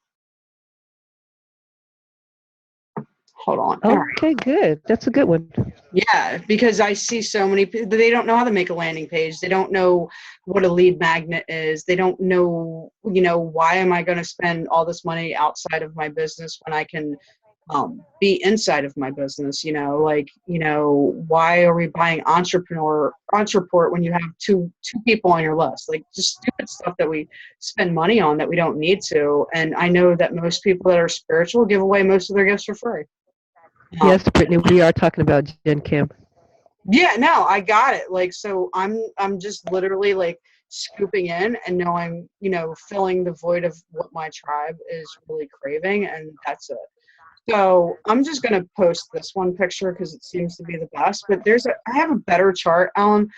Hold on. All right. Okay, good. That's a good one. Yeah, because I see so many people, they don't know how to make a landing page. They don't know what a lead magnet is. They don't know, why am I going to spend all this money outside of my business when I can be inside of my business? Why are we buying Entreport when you have two people on your list? Like just stupid stuff that we spend money on that we don't need to. And I know that most people that are spiritual give away most of their gifts for free. Yes, Brittany, we are talking about Jen Kim. Yeah, no, I got it. So I'm just literally scooping in and knowing, filling the void of what my tribe is really craving, and that's it. So I'm just gonna post this one picture because it seems to be the best. But I have a better chart, Ellen,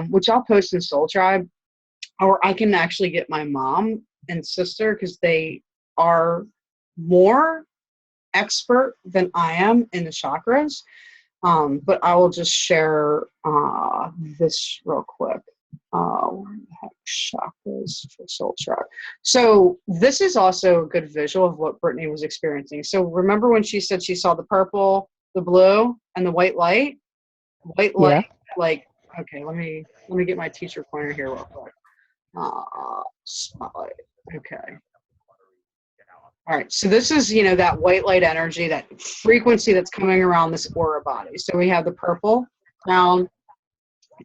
which I'll post in Soul Tribe, or I can actually get my mom and sister because they are more expert than I am in the chakras. But I will just share this real quick. Where the heck chakras for Soul Tribe? So this is also a good visual of what Brittany was experiencing. So remember when she said she saw the purple, the blue, and the white light? White light, okay, let me get my teacher pointer here real quick. Spotlight. Okay. All right, so this is, that white light energy, that frequency that's coming around this aura body. So we have the purple, crown,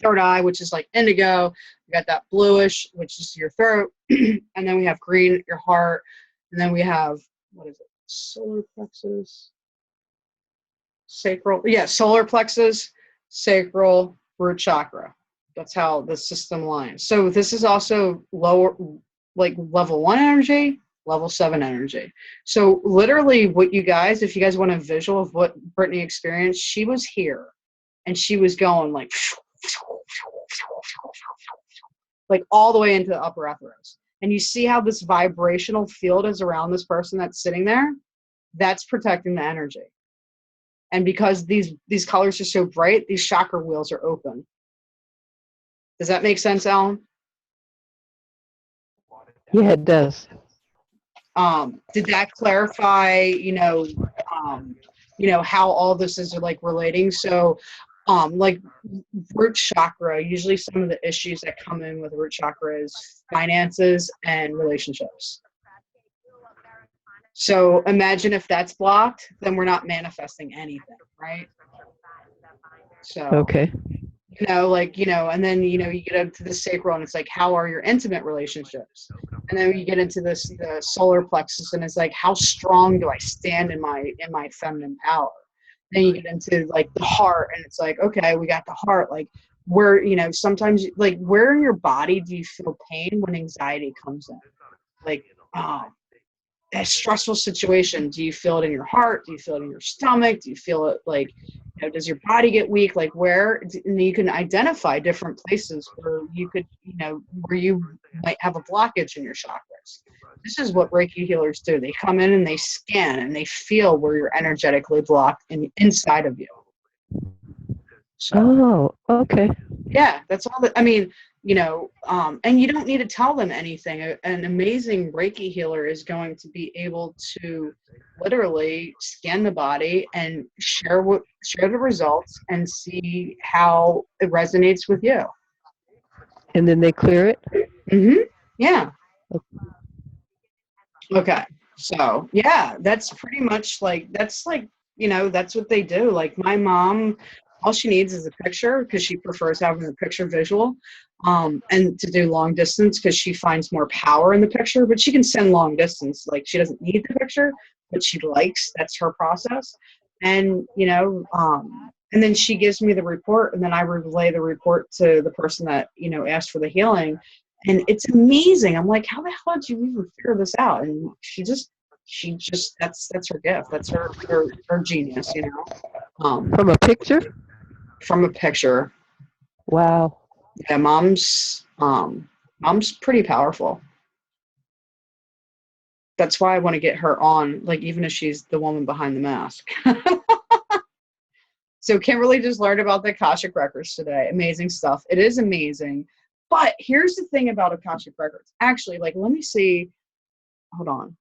third eye, which is like indigo. We got that bluish, which is your throat. And then we have green, your heart. And then we have, what is it? Solar plexus, sacral. Yeah, solar plexus, sacral, root chakra. That's how the system lines. So this is also lower, like level 1 energy, level 7 energy. So literally what if you guys want a visual of what Brittany experienced, she was here and she was going like all the way into the upper ethers. And you see how this vibrational field is around this person that's sitting there? That's protecting the energy. And because these colors are so bright, these chakra wheels are open. Does that make sense, Alan? Yeah, it does. Did that clarify, how all this is like relating? So, like root chakra, usually some of the issues that come in with root chakra is finances and relationships. So imagine if that's blocked, then we're not manifesting anything, right? So, Okay. and then, you get into the sacral and it's like, how are your intimate relationships? And then you get into the solar plexus and it's like, how strong do I stand in my feminine power? Then you get into like the heart and it's like, okay, we got the heart. Like where, sometimes like where in your body do you feel pain when anxiety comes in? Like, a stressful situation, do you feel it in your heart? Do you feel it in your stomach? Do you feel it like, does your body get weak? Like where? And you can identify different places where you could, where you might have a blockage in your chakras. This is what Reiki healers do. They come in and they scan and they feel where you're energetically blocked inside of you. So, Oh, okay. yeah, that's all that, I mean, and you don't need to tell them anything. An amazing Reiki healer is going to be able to literally scan the body and share the results and see how it resonates with you. And then they clear it? Mm-hmm. Yeah. Okay. So, yeah, that's pretty much like, that's what they do. Like my mom, all she needs is a picture because she prefers having the picture visual, and to do long distance because she finds more power in the picture, but she can send long distance. Like she doesn't need the picture, but she likes, that's her process. And, and then she gives me the report and then I relay the report to the person that, asked for the healing. And it's amazing. I'm like, how the hell did you even figure this out? And she just, that's her gift. That's her genius, From a picture? From a picture. Wow. Yeah, mom's pretty powerful. That's why I want to get her on, like, even if she's the woman behind the mask. So Kimberly just learned about the Akashic Records today. Amazing stuff. It is amazing. But here's the thing about Akashic Records. Actually, like, let me see. Hold on.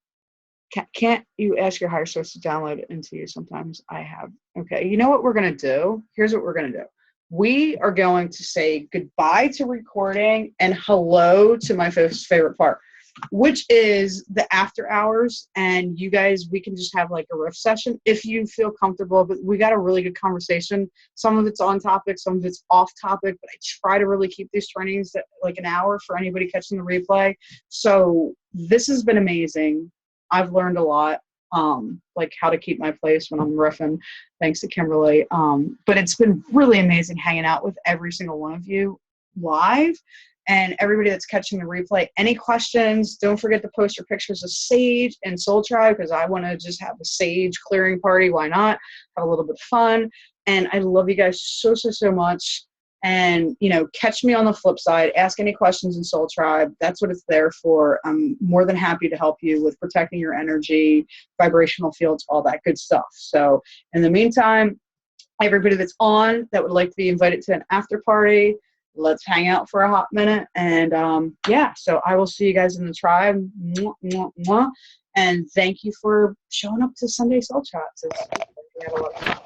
Can't you ask your higher source to download it into you? Sometimes I have. Okay, you know what we're going to do? Here's what we're going to do. We are going to say goodbye to recording and hello to my favorite part, which is the after hours. And you guys, we can just have like a riff session if you feel comfortable. But we got a really good conversation. Some of it's on topic, some of it's off topic. But I try to really keep these trainings at like an hour for anybody catching the replay. So this has been amazing. I've learned a lot, like how to keep my place when I'm riffing, thanks to Kimberly. But it's been really amazing hanging out with every single one of you live and everybody that's catching the replay. Any questions, don't forget to post your pictures of Sage and Soul Tribe because I want to just have a Sage clearing party. Why not? Have a little bit of fun. And I love you guys so, so, so much. And, catch me on the flip side. Ask any questions in Soul Tribe. That's what it's there for. I'm more than happy to help you with protecting your energy, vibrational fields, all that good stuff. So in the meantime, everybody that's on that would like to be invited to an after party, let's hang out for a hot minute. And so I will see you guys in the tribe. Mwah, mwah, mwah. And thank you for showing up to Sunday Soul Chats. We had a lot of fun.